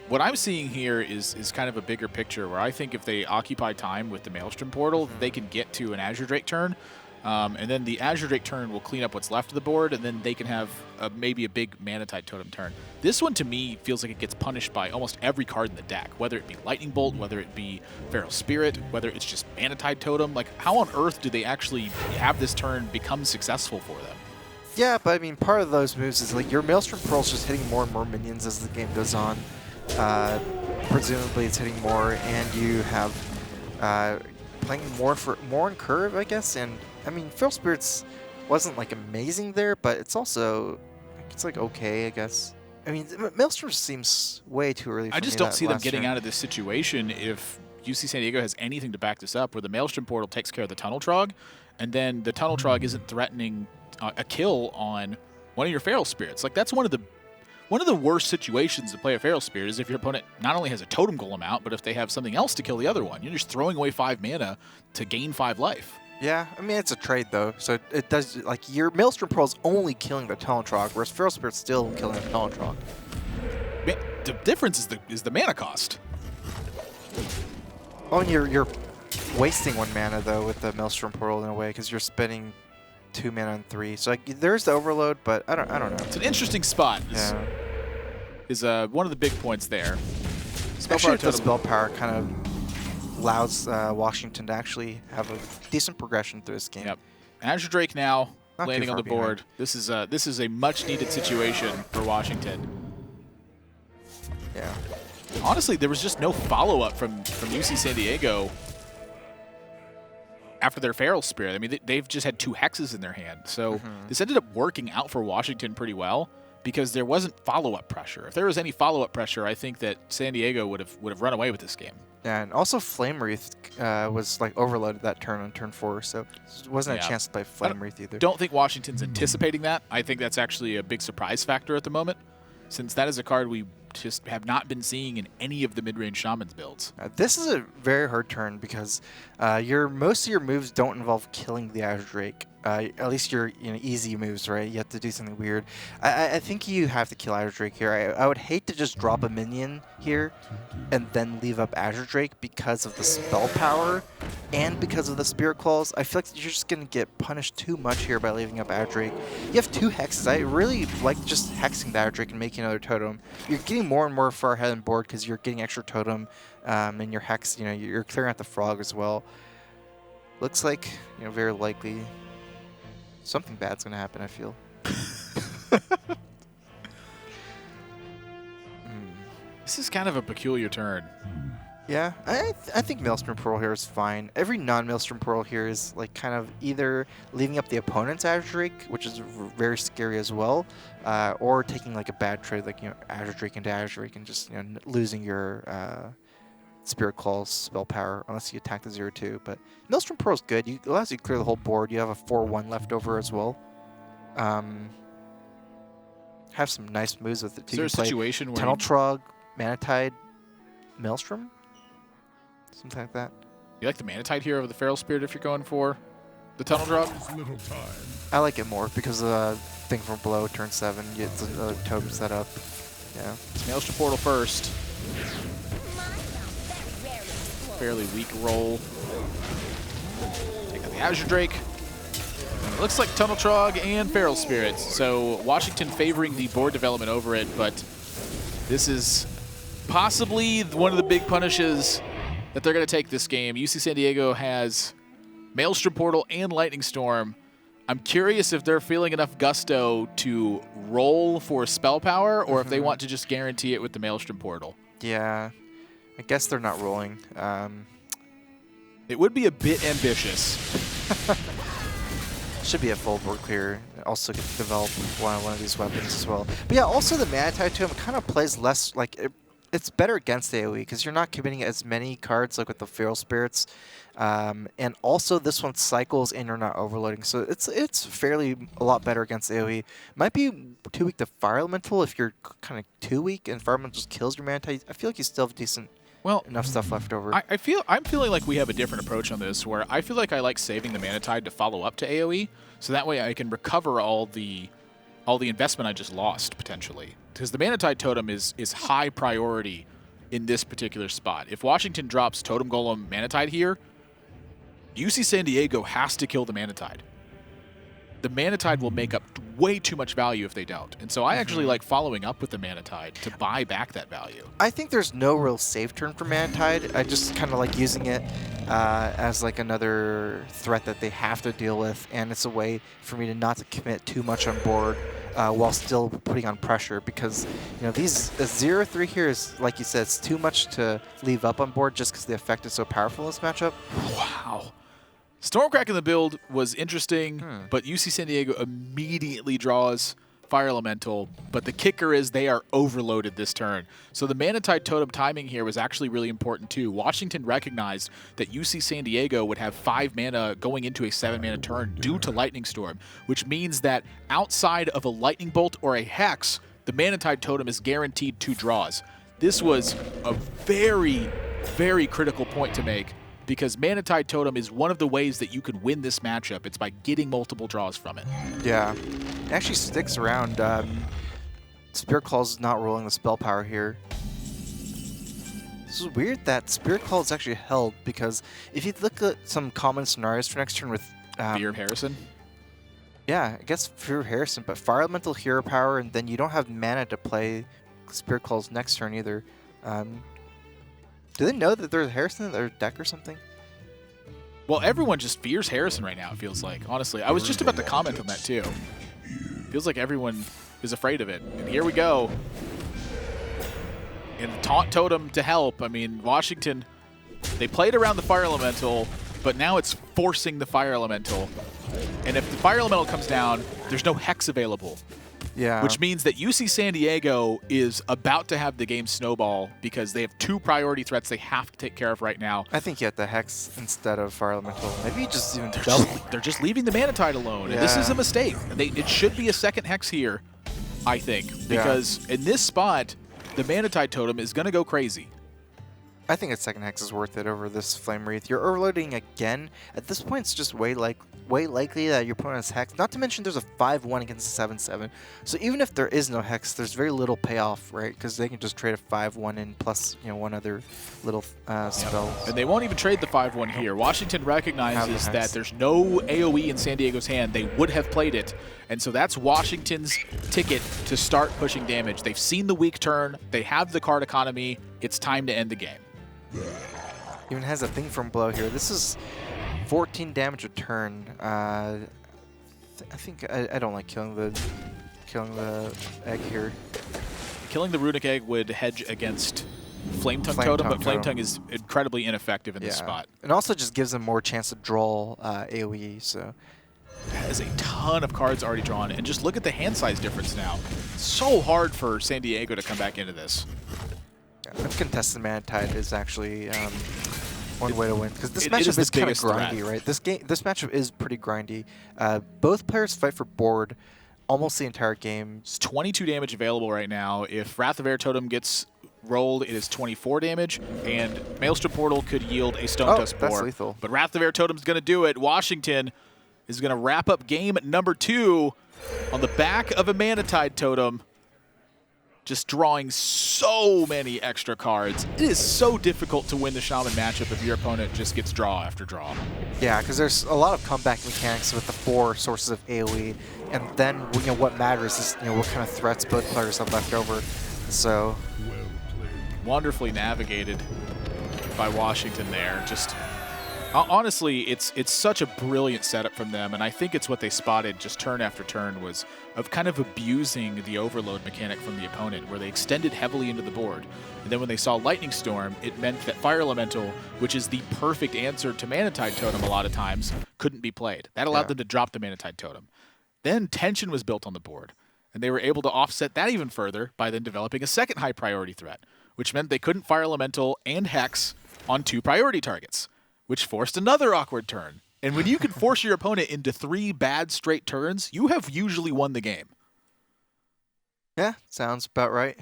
what I'm seeing here is kind of a bigger picture where I think if they occupy time with the Maelstrom Portal, they can get to an Azure Drake turn. And then the Azure Drake turn will clean up what's left of the board, and then they can have maybe a big Manatite Totem turn. This one, to me, feels like it gets punished by almost every card in the deck, whether it be Lightning Bolt, whether it be Feral Spirit, whether it's just Manatite Totem. Like, how on earth do they actually have this turn become successful for them? Yeah, but I mean, part of those moves is like your Maelstrom Pearl's just hitting more and more minions as the game goes on. Presumably it's hitting more, and you have playing more in curve, I guess. And I mean, Feral Spirits wasn't like amazing there, but it's also it's like okay, I guess. I mean, Maelstrom seems way too early. I just don't see them getting out of this situation if UC San Diego has anything to back this up, where the Maelstrom Portal takes care of the Tunnel Trog, and then the Tunnel Trog isn't threatening a kill on one of your Feral Spirits. Like, that's one of the One of the worst situations to play a Feral Spirit is if your opponent not only has a Totem Golem out, but if they have something else to kill the other one. You're just throwing away 5 mana to gain 5 life. Yeah, I mean, it's a trade, though, so it does, like, your Maelstrom Pearl is only killing the Teletrog, whereas Feral Spirit's still killing the Teletrog. The difference is the mana cost. Oh, and you're wasting 1 mana, though, with the Maelstrom Pearl in a way, because you're spending 2 mana on 3. So like, there's the overload, but I don't know. It's an interesting spot. Yeah. Is one of the big points there. Actually, the spell power kind of allows Washington to actually have a decent progression through this game. Yep. Azure Drake now Not landing on the board. behind. This is a much needed situation for Washington. Yeah. Honestly, there was just no follow-up from UC San Diego after their Feral Spirit. I mean, they've just had 2 hexes in their hand. So this ended up working out for Washington pretty well because there wasn't follow-up pressure. If there was any follow-up pressure, I think that San Diego would have run away with this game. Yeah, and also Flame Wreath was like overloaded that turn on turn 4, so it wasn't a chance to play Flame Wreath either. Don't think Washington's anticipating that. I think that's actually a big surprise factor at the moment, since that is a card we just have not been seeing in any of the mid-range Shamans builds. This is a very hard turn because most of your moves don't involve killing the Azure Drake. At least your easy moves, right? You have to do something weird. I think you have to kill Azure Drake here. I would hate to just drop a minion here and then leave up Azure Drake because of the spell power and because of the Spirit Claws. I feel like you're just going to get punished too much here by leaving up Azure Drake. You have 2 hexes. I really like just hexing the Azure Drake and making another totem. You're getting more and more far ahead on board because you're getting extra totem and your hex, you're clearing out the frog as well. Looks like, very likely something bad's going to happen, I feel. This is kind of a peculiar turn. Yeah, I think Maelstrom Pearl here is fine. Every non-Maelstrom Pearl here is like kind of either leaving up the opponent's Azure Drake, which is very scary as well, or taking like a bad trade like Azure Drake into Azure Drake and just losing your Spirit Claws spell power unless you attack the 0/2. But Maelstrom Pearl is good. It allows you to clear the whole board. You have a 4/1 left over as well. Have some nice moves with it too. Is there a situation where Teletrog, Manatide, Maelstrom? Something like that. You like the Manatide here over the Feral Spirit if you're going for the Tunnel Drop? I like it more because the thing from below turn 7 gets another totem set up. Yeah. It's Maelstrom Portal first. Fairly weak roll. Take out the Azure Drake. It looks like Tunnel Trog and Feral Spirits. So Washington favoring the board development over it, but this is possibly one of the big punishes that they're going to take this game. UC San Diego has Maelstrom Portal and Lightning Storm. I'm curious if they're feeling enough gusto to roll for spell power or if they want to just guarantee it with the Maelstrom Portal. Yeah, I guess they're not rolling. It would be a bit ambitious. Should be a full board clear. Also get to develop one of these weapons as well. But yeah, also the Manatide Tome kind of plays less like it's better against AoE because you're not committing as many cards like with the Feral Spirits, and also this one cycles and you're not overloading, so it's fairly a lot better against AoE. Might be too weak to Fire Elemental if you're kind of too weak and Fire Elemental just kills your Manatide. I feel like you still have decent. Enough stuff left over. I'm feeling like we have a different approach on this, where I feel like I like saving the Manatide to follow up to AoE, so that way I can recover all the investment I just lost potentially. Because the Manatide Totem is high priority in this particular spot. If Washington drops Totem Golem Manatide here, UC San Diego has to kill the Manatide. The Manatide will make up way too much value if they don't. And so I actually like following up with the Manatide to buy back that value. I think there's no real save turn for Manatide. I just kind of like using it as like another threat that they have to deal with. And it's a way for me to not to commit too much on board while still putting on pressure. Because, these 0/3 here is, like you said, it's too much to leave up on board just because the effect is so powerful in this matchup. Wow. Stormcrack in the build was interesting, but UC San Diego immediately draws Fire Elemental, but the kicker is they are overloaded this turn. So the Manatide Totem timing here was actually really important too. Washington recognized that UC San Diego would have 5 mana going into a 7-mana turn due to Lightning Storm, which means that outside of a Lightning Bolt or a Hex, the Manatide Totem is guaranteed 2 draws. This was a very, very critical point to make because Manatide Totem is one of the ways that you can win this matchup. It's by getting multiple draws from it. Yeah. It actually sticks around. Spirit Claw's not rolling the spell power here. This is weird that Spirit Claw is actually held because if you look at some common scenarios for next turn with Fear of Harrison? Yeah, I guess Fear of Harrison, but Fire Elemental Hero Power, and then you don't have mana to play Spirit Claw's next turn either. Do they know that there's Harrison in their deck or something? Well, everyone just fears Harrison right now, it feels like. Honestly, I was just about to comment on that too. Feels like everyone is afraid of it. And here we go. And the Taunt Totem to help. I mean, Washington, they played around the Fire Elemental, but now it's forcing the Fire Elemental. And if the Fire Elemental comes down, there's no Hex available. Yeah. Which means that UC San Diego is about to have the game snowball because they have 2 priority threats they have to take care of right now. I think you have the Hex instead of Fire Elemental. Maybe you just even they're just leaving the Manatide alone. Yeah. And this is a mistake. It should be a second Hex here, I think. Because in this spot, the Manatide Totem is going to go crazy. I think a second Hex is worth it over this Flame Wreath. You're overloading again. At this point, it's just way likely that your opponent has Hex. Not to mention there's a 5-1 against a 7-7. So even if there is no Hex, there's very little payoff, right? Because they can just trade a 5-1 in plus, one other little spell. And they won't even trade the 5-1 here. Washington recognizes that there's no AoE in San Diego's hand. They would have played it. And so that's Washington's ticket to start pushing damage. They've seen the weak turn. They have the card economy. It's time to end the game. Even has a thing from below here. This is 14 damage a turn. I think I don't like killing the egg here. Killing the Runic Egg would hedge against Flame Tongue Totem, but Flame Tongue is incredibly ineffective in this spot. And also just gives them more chance to draw AoE. So has a ton of cards already drawn, and just look at the hand size difference now. So hard for San Diego to come back into this. Uncontested Manatide is actually one way to win because this matchup is kind of grindy, right? This matchup is pretty grindy. Both players fight for board almost the entire game. It's 22 damage available right now. If Wrath of Air Totem gets rolled, it is 24 damage, and Maelstrom Portal could yield a Stone Tusk Boar. That's lethal. But Wrath of Air Totem's going to do it. Washington is going to wrap up game number 2 on the back of a Manatide Totem. Just drawing so many extra cards. It is so difficult to win the Shaman matchup if your opponent just gets draw after draw. Yeah, because there's a lot of comeback mechanics with the 4 sources of AoE, and then what matters is what kind of threats both players have left over. So wonderfully navigated by Washington there. Just honestly, it's such a brilliant setup from them, and I think it's what they spotted just turn after turn was of kind of abusing the overload mechanic from the opponent, where they extended heavily into the board. And then when they saw Lightning Storm, it meant that Fire Elemental, which is the perfect answer to Manatide Totem a lot of times, couldn't be played. That allowed them to drop the Manatide Totem. Then tension was built on the board, and they were able to offset that even further by then developing a second high priority threat, which meant they couldn't Fire Elemental and Hex on 2 priority targets, which forced another awkward turn. And when you can force your opponent into 3 bad straight turns, you have usually won the game. Yeah, sounds about right.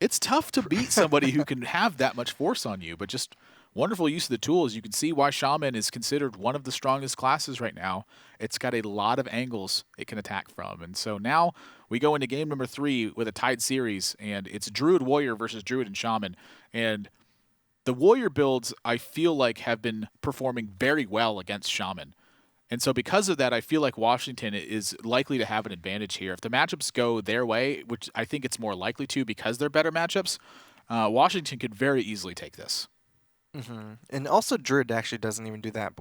It's tough to beat somebody who can have that much force on you, but just wonderful use of the tools. You can see why Shaman is considered one of the strongest classes right now. It's got a lot of angles it can attack from. And so now we go into game number 3 with a tied series, and it's Druid Warrior versus Druid and Shaman. And the Warrior builds, I feel like, have been performing very well against Shaman. And so because of that, I feel like Washington is likely to have an advantage here. If the matchups go their way, which I think it's more likely to because they're better matchups, Washington could very easily take this. And also Druid actually doesn't even do that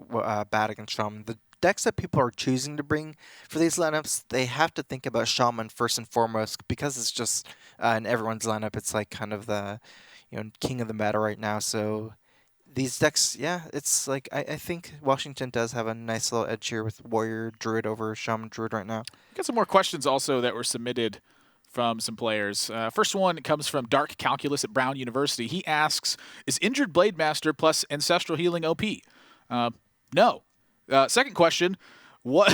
bad against Shaman. The decks that people are choosing to bring for these lineups, they have to think about Shaman first and foremost because it's just in everyone's lineup, it's like kind of the king of the meta right now. So these decks, it's like I think Washington does have a nice little edge here with Warrior Druid over Shaman Druid right now. Got some more questions also that were submitted from some players. First one comes from Dark Calculus at Brown University. He asks, is Injured Blade Master plus Ancestral Healing OP? No. Second question, what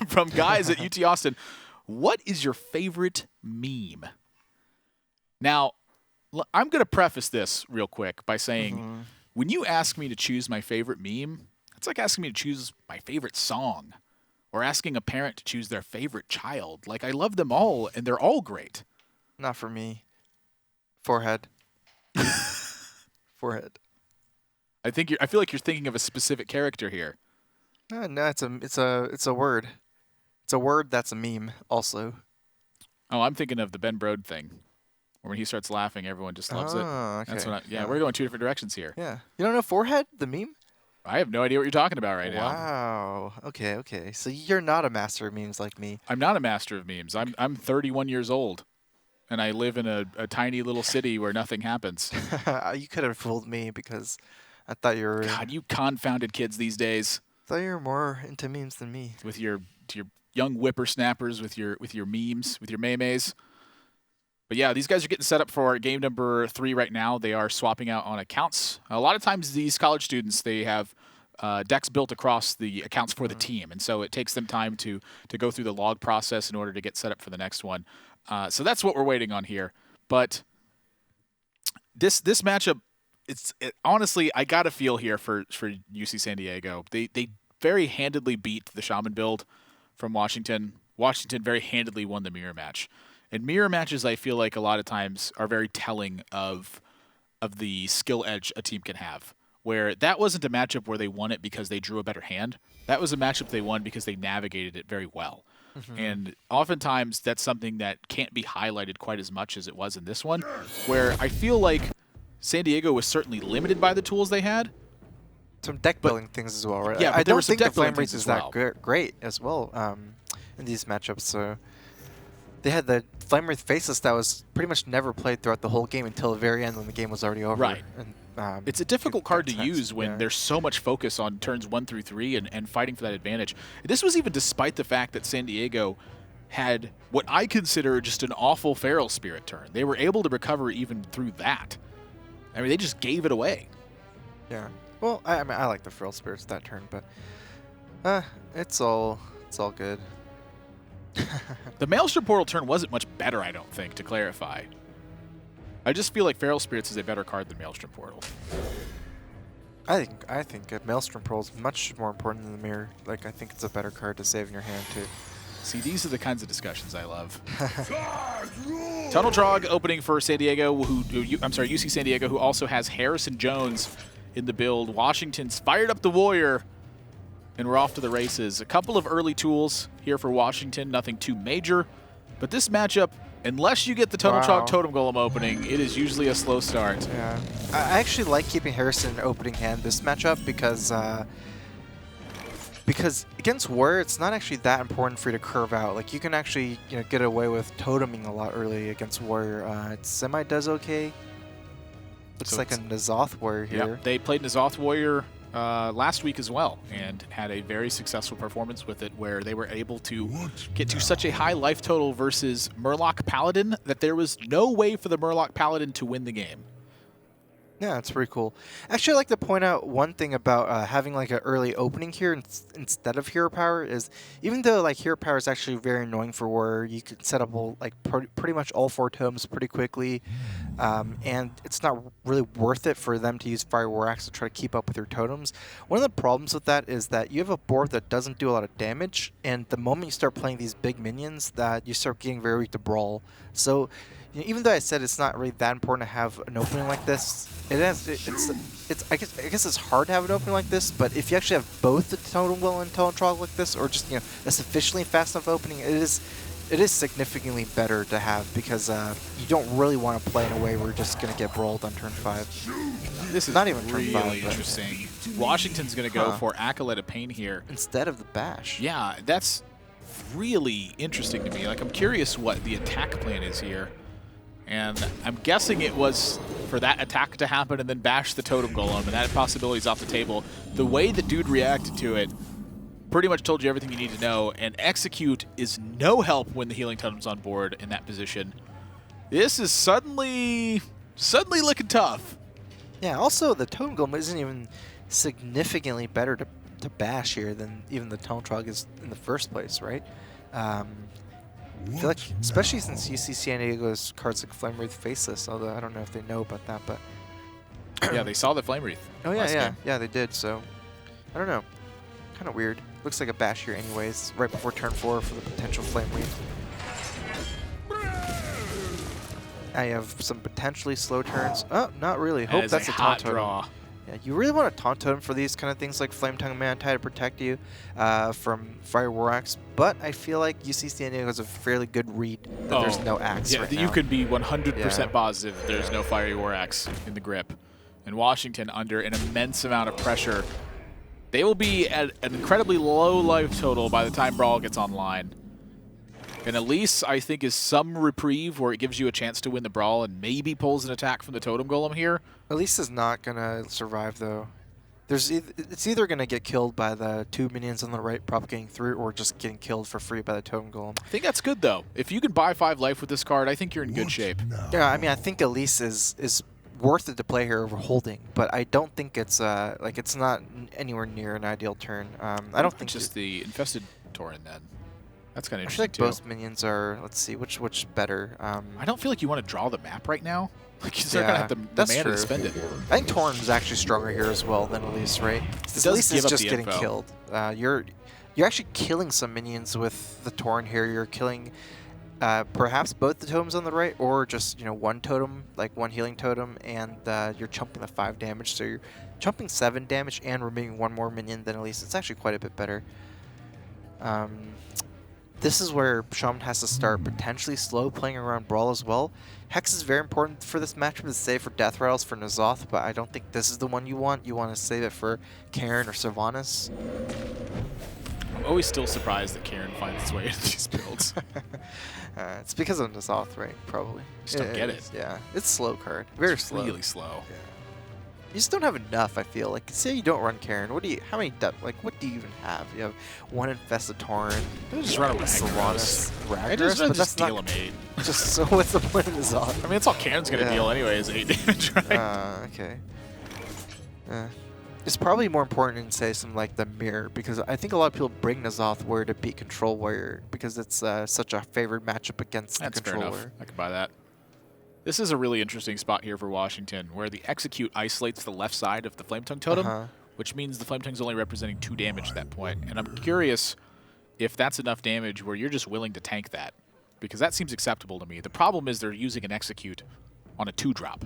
from guys at UT Austin, what is your favorite meme? Now, I'm going to preface this real quick by saying, when you ask me to choose my favorite meme, it's like asking me to choose my favorite song or asking a parent to choose their favorite child. Like, I love them all, and they're all great. Not for me. Forehead. Forehead. I feel like you're thinking of a specific character here. No, it's a word. It's a word that's a meme also. Oh, I'm thinking of the Ben Brode thing, where when he starts laughing, everyone just loves it. Okay. That's what we're going 2 different directions here. Yeah. You don't know Forehead, the meme? I have no idea what you're talking about right now. Wow. Okay. So you're not a master of memes like me. I'm not a master of memes. I'm 31 years old, and I live in a tiny little city where nothing happens. You could have fooled me because I thought you were... God, you confounded kids these days. I thought you were more into memes than me. With your young whippersnappers, with your memes, with your memes. But yeah, these guys are getting set up for game number 3 right now. They are swapping out on accounts. A lot of times these college students, they have decks built across the accounts for the team. And so it takes them time to go through the log process in order to get set up for the next one. So that's what we're waiting on here. But this matchup, honestly, I got a feel here for UC San Diego. They very handedly beat the Shaman build from Washington. Washington very handedly won the mirror match. And mirror matches, I feel like a lot of times are very telling of the skill edge a team can have. Where that wasn't a matchup where they won it because they drew a better hand. That was a matchup they won because they navigated it very well. And oftentimes that's something that can't be highlighted quite as much as it was in this one, where I feel like San Diego was certainly limited by the tools they had. Some deck building things as well, right? Yeah, I don't think the flame race is that great as well in these matchups. So they had the Flame Wraith Faceless that was pretty much never played throughout the whole game until the very end when the game was already over. Right. And, it's a difficult card to use when there's so much focus on turns 1 through 3 and fighting for that advantage. This was even despite the fact that San Diego had what I consider just an awful Feral Spirit turn. They were able to recover even through that. I mean, they just gave it away. Yeah. Well, I mean, I like the Feral Spirits that turn, but it's all good. The Maelstrom Portal turn wasn't much better, I don't think, to clarify. I just feel like Feral Spirits is a better card than Maelstrom Portal. I think Maelstrom Portal is much more important than the Mirror. Like, I think it's a better card to save in your hand, too. See, these are the kinds of discussions I love. Tunnel Trog opening for San Diego, UC San Diego, who also has Harrison Jones in the build. Washington's fired up the Warrior, and we're off to the races. A couple of early tools here for Washington, nothing too major. But this matchup, unless you get the Tunnel Trog Totem Golem opening, it is usually a slow start. Yeah, I actually like keeping Harrison opening hand this matchup because against Warrior, it's not actually that important for you to curve out. Like, you can actually get away with toteming a lot early against Warrior. It semi does okay. Looks like a N'Zoth Warrior here. Yep, they played N'Zoth Warrior last week as well and had a very successful performance with it where they were able to get to such a high life total versus Murloc Paladin that there was no way for the Murloc Paladin to win the game. Yeah, it's pretty cool. Actually, I'd like to point out one thing about having like an early opening here instead of Hero Power is even though like Hero Power is actually very annoying for Warrior, you can set up like pretty much all 4 totems pretty quickly, and it's not really worth it for them to use Fire War Axe to try to keep up with your totems. One of the problems with that is that you have a board that doesn't do a lot of damage, and the moment you start playing these big minions, that you start getting very weak to Brawl. So even though I said it's not really that important to have an opening like this, I guess it's hard to have an opening like this, but if you actually have both the Totem Will and Tunnel Trog like this, or just a sufficiently fast enough opening, it is significantly better to have because you don't really want to play in a way where you're just going to get brawled on turn 5. This is not even really turn 5, interesting. Washington's going to go for Acolyte of Pain here instead of the Bash. Yeah, that's really interesting to me. Like, I'm curious what the attack plan is here. And I'm guessing it was for that attack to happen and then bash the Totem Golem, and that possibility is off the table. The way the dude reacted to it pretty much told you everything you need to know, and Execute is no help when the Healing Totem's on board in that position. This is suddenly looking tough. Yeah, also the Totem Golem isn't even significantly better to bash here than even the Tunnel Trog is in the first place, right? I feel like, especially since UC San Diego's cards like Flame Wreath Faceless, although I don't know if they know about that, but... Yeah, they saw the Flame Wreath. Oh, yeah, yeah, they did, so... I don't know. Kind of weird. Looks like a bash here anyways, right before turn 4 for the potential Flame Wreath. I have some potentially slow turns. Oh, not really. Hope that's a taunt totem. Draw. Yeah, you really want a taunt totem for these kind of things like Flame Tongue Manti to protect you from Fire War Axe, but I feel like UC San Diego has a fairly good read that there's no axe right now. You could be 100% positive that there's no Fire War Axe in the grip. And Washington, under an immense amount of pressure, they will be at an incredibly low life total by the time Brawl gets online. And Elise, I think, is some reprieve where it gives you a chance to win the Brawl and maybe pulls an attack from the Totem Golem here. Elise is not going to survive, though. It's either going to get killed by the 2 minions on the right propagating through or just getting killed for free by the Totem Golem. I think that's good, though. If you can buy 5 life with this card, I think you're in good shape. Yeah, I mean, I think Elise is worth it to play here over holding, but I don't think it's it's not anywhere near an ideal turn. I don't think just the Infested Tauren then. That's kind of interesting. I too. feel like both minions are. Let's see which better. I don't feel like you want to draw the map right now. Like they're gonna have the mana to spend it. I think Tauren is actually stronger here as well than Elise, right? Elise is just getting killed. You're actually killing some minions with the Tauren here. You're killing perhaps both the totems on the right, or just one totem, like one healing totem, and you're chumping the 5 damage. So you're chumping 7 damage and removing 1 more minion than Elise. It's actually quite a bit better. This is where Shaman has to start potentially slow playing around Brawl as well. Hex is very important for this matchup to save for Death Rattles for N'Zoth, but I don't think this is the one you want. You want to save it for Karin or Sylvanas. I'm always still surprised that Karin finds its way into these builds. It's because of N'Zoth, right? Probably. Just don't get it. Yeah, it's slow card. Very slow. Really slow. Yeah. You just don't have enough, I feel. Like, say you don't run Karin. What do you what do you even have? You have 1 Infested Tauren. Just run a Sylvanas. Ragnaros, but just deal him 8. Just so what's the point of this on? I mean, that's all Karen's gonna deal anyway, is 8 damage, right? Okay. It's probably more important than, say, something like the Mirror, because I think a lot of people bring N'Zoth Warrior to beat Control Warrior, because it's such a favored matchup against the Control Warrior. Fair enough. I can buy that. This is a really interesting spot here for Washington, where the Execute isolates the left side of the Flame Tongue Totem, which means the Flame Tongue's only representing 2 damage at that point. And I'm curious if that's enough damage where you're just willing to tank that, because that seems acceptable to me. The problem is they're using an Execute on a 2-drop.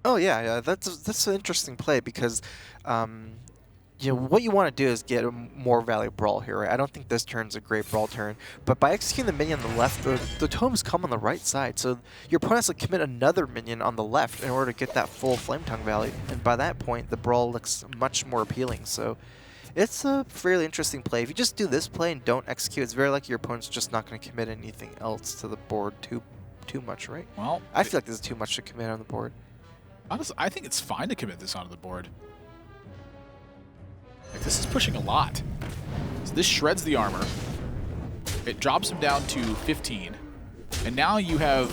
Oh yeah, that's an interesting play, because what you want to do is get a more value Brawl here, right? I don't think this turn's a great Brawl turn, but by executing the minion on the left, the totems come on the right side, so your opponent has to commit another minion on the left in order to get that full Flame Tongue value, and by that point, the Brawl looks much more appealing, so it's a fairly interesting play. If you just do this play and don't execute, it's very likely your opponent's just not going to commit anything else to the board too much, right? Well, I feel like this is too much to commit on the board. Honestly, I think it's fine to commit this onto the board. Like, this is pushing a lot. So this shreds the armor. It drops him down to 15. And now you have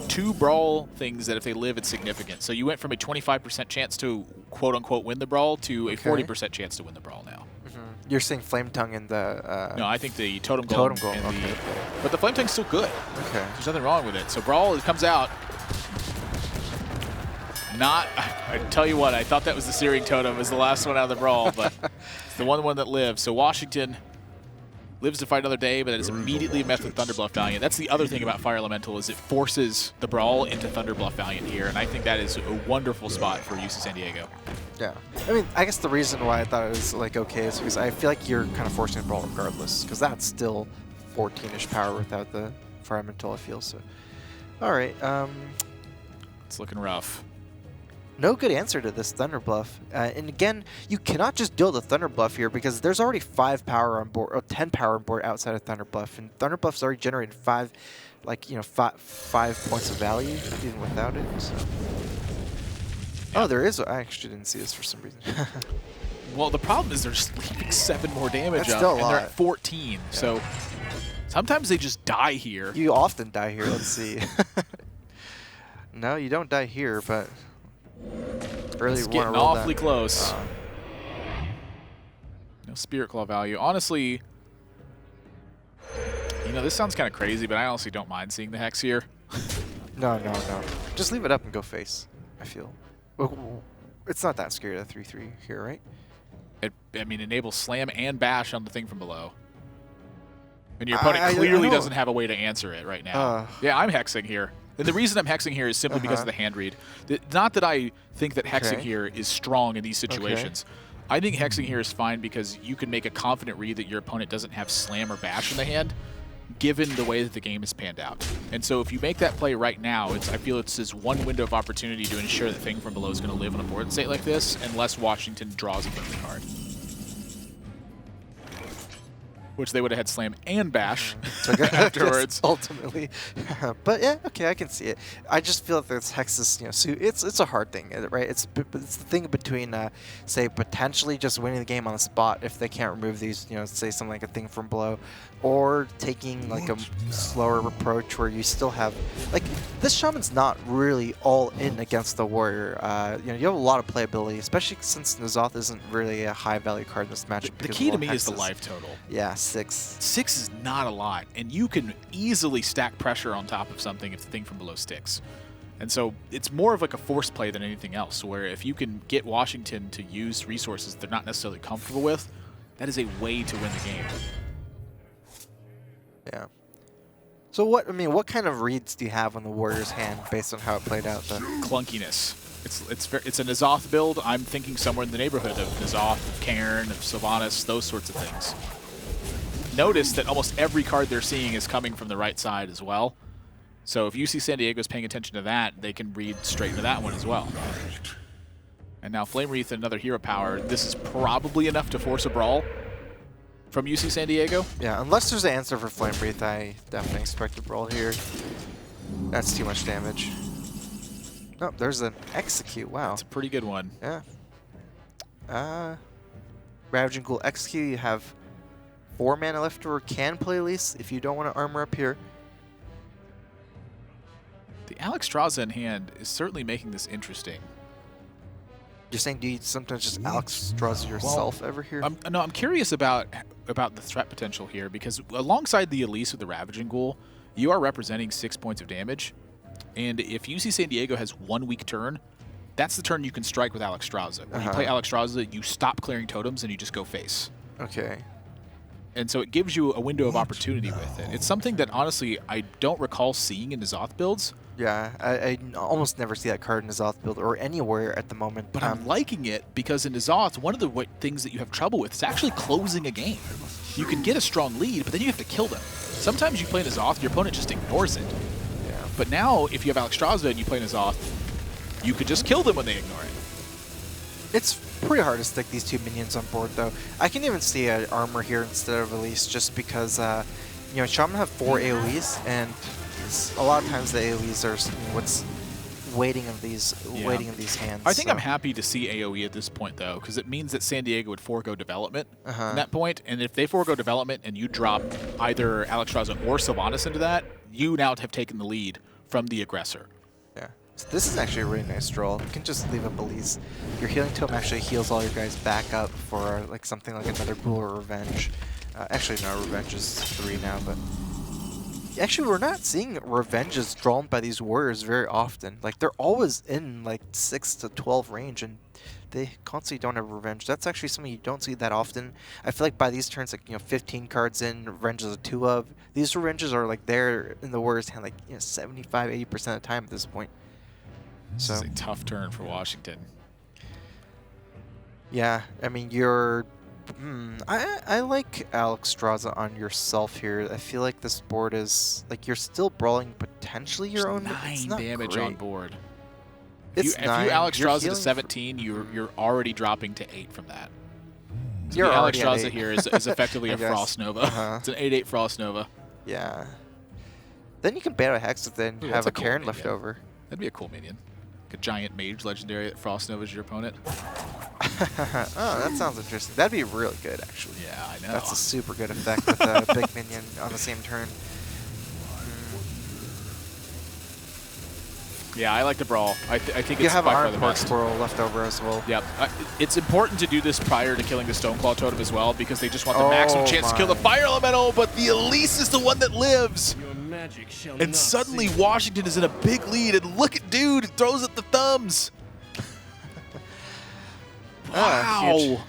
2 Brawl things that if they live, it's significant. So you went from a 25% chance to quote-unquote win the Brawl to a 40% chance to win the Brawl now. You're saying Flame Tongue and the... no, I think the Totem Golem. But the Flame Tongue's still good. Okay. There's nothing wrong with it. So Brawl, it comes out. I tell you what, I thought that was the Searing Totem as the last one out of the Brawl, but it's the one that lives. So Washington lives to fight another day, but it is immediately met with Thunderbluff Valiant. That's the other thing about Fire Elemental, is it forces the Brawl into Thunderbluff Valiant here, and I think that is a wonderful spot for UC San Diego. Yeah. I mean, I guess the reason why I thought it was okay is because I feel like you're kind of forcing the Brawl regardless, because that's still 14-ish power without the Fire Elemental, I feel. So, all right. It's looking rough. No good answer to this Thunder Bluff. And again, you cannot just deal the Thunder Bluff here, because there's already 5 power on board, or 10 power on board outside of Thunder Bluff, and Thunder Bluff's already generated 5 points of value even without it. So. Yeah. Oh, there is. I actually didn't see this for some reason. Well, the problem is they're just leaving 7 more damage That's up, still a and lot. they're at 14. Yeah. So sometimes they just die here. You often die here. Let's see. No, you don't die here, but. Really it's getting awfully close. No Spirit Claw value. Honestly, know, this sounds kind of crazy, but I honestly don't mind seeing the Hex here. No. Just leave it up and go face, I feel. It's not that scary, the 3-3 here, right? I mean, enable slam and bash on the thing from below. And your opponent clearly doesn't have a way to answer it right now. Yeah, I'm hexing here. And the reason I'm hexing here is simply because of the hand read. Not that I think that hexing here is strong in these situations. I think hexing here is fine because you can make a confident read that your opponent doesn't have slam or bash in the hand, given the way that the game is panned out. And so if you make that play right now, I feel it's this one window of opportunity to ensure that thing from below is going to live in a board state like this, unless Washington draws a friendly card. Which they would have had slam and bash afterwards. Ultimately. But yeah, okay, I can see it. I just feel that this hex is, it's a hard thing, right? It's the thing between, say, potentially just winning the game on the spot if they can't remove these, say something like a thing from below, or taking like a slower approach where you still have, like, this Shaman's not really all in against the Warrior. You have a lot of playability, especially since N'Zoth isn't really a high value card in this matchup. The key to me is the life total. Yeah. 6. 6 is not a lot, and you can easily stack pressure on top of something if the thing from below sticks. And so it's more of like a force play than anything else, where if you can get Washington to use resources they're not necessarily comfortable with, that is a way to win the game. Yeah. So what kind of reads do you have on the Warrior's hand based on how it played out? Clunkiness. It's a N'Zoth build. I'm thinking somewhere in the neighborhood of N'Zoth, of Cairn, of Sylvanas, those sorts of things. Notice that almost every card they're seeing is coming from the right side as well. So if UC San Diego is paying attention to that, they can read straight into that one as well. And now Flame Wreath and another hero power. This is probably enough to force a brawl from UC San Diego. Yeah, unless there's an answer for Flame Wreath, I definitely expect a brawl here. That's too much damage. Oh, there's an Execute. Wow. That's a pretty good one. Yeah. Ravaging Ghoul Execute, you have 4 mana left or can play Elise if you don't want to armor up here. The Alexstrasza in hand is certainly making this interesting. You're saying, do you sometimes just Alexstrasza yourself ever here? I'm curious about the threat potential here, because alongside the Elise with the Ravaging Ghoul, you are representing 6 points of damage. And if UC San Diego has 1 weak turn, that's the turn you can strike with Alexstrasza. When you play Alexstrasza, you stop clearing totems and you just go face. Okay. And so it gives you a window of opportunity with it. It's something that, honestly, I don't recall seeing in N'Zoth builds. Yeah, I almost never see that card in N'Zoth build or anywhere at the moment. But I'm liking it because in N'Zoth, one of the things that you have trouble with is actually closing a game. You can get a strong lead, but then you have to kill them. Sometimes you play N'Zoth, your opponent just ignores it. Yeah. But now, if you have Alexstrasza and you play N'Zoth, you could just kill them when they ignore it. It's pretty hard to stick these 2 minions on board, though. I can even see an armor here instead of Elise, just because, Shaman have 4 AoEs, and a lot of times the AoEs are what's waiting in these hands. I think I'm happy to see AoE at this point, though, because it means that San Diego would forego development at that point, and if they forego development and you drop either Alexstrasza or Sylvanas into that, you now have taken the lead from the aggressor. So this is actually a really nice draw. You can just leave up Elise. Your Healing Tome actually heals all your guys back up for like something like another Ghoul or Revenge. Actually, no, Revenge is 3 now, but actually we're not seeing Revenges drawn by these Warriors very often. Like, they're always in like 6 to 12 range, and they constantly don't have Revenge. That's actually something you don't see that often. I feel like by these turns, like, 15 cards in, Revenge is a 2 of. These Revenges are like there in the Warriors' hand, like 75-80% of the time at this point. This is a tough turn for Washington. Yeah, I mean, you're... I like Alexstrasza on yourself here. I feel like this board is... Like, you're still brawling potentially your own... 9 damage on board. If you Alexstrasza to 17, you're already dropping to 8 from that. So you're the Alexstrasza here is effectively a Frost Nova. It's an 8/8 Frost Nova. Yeah. Then you can ban a Hex and then have a Cairn left over. That'd be a cool minion. A giant mage legendary that Frost Nova is your opponent. Oh, that sounds interesting. That'd be really good, actually. Yeah, I know. That's a super good effect with a big minion on the same turn. Yeah, I like the brawl. I think you it's have by far Iron the Pork best. Squirrel left over as well. Yep. It's important to do this prior to killing the Stoneclaw Totem as well, because they just want the maximum chance to kill the Fire Elemental, but the Elise is the one that lives. And suddenly Washington is in a big lead, and look at Dude, throws up the thumbs. Wow.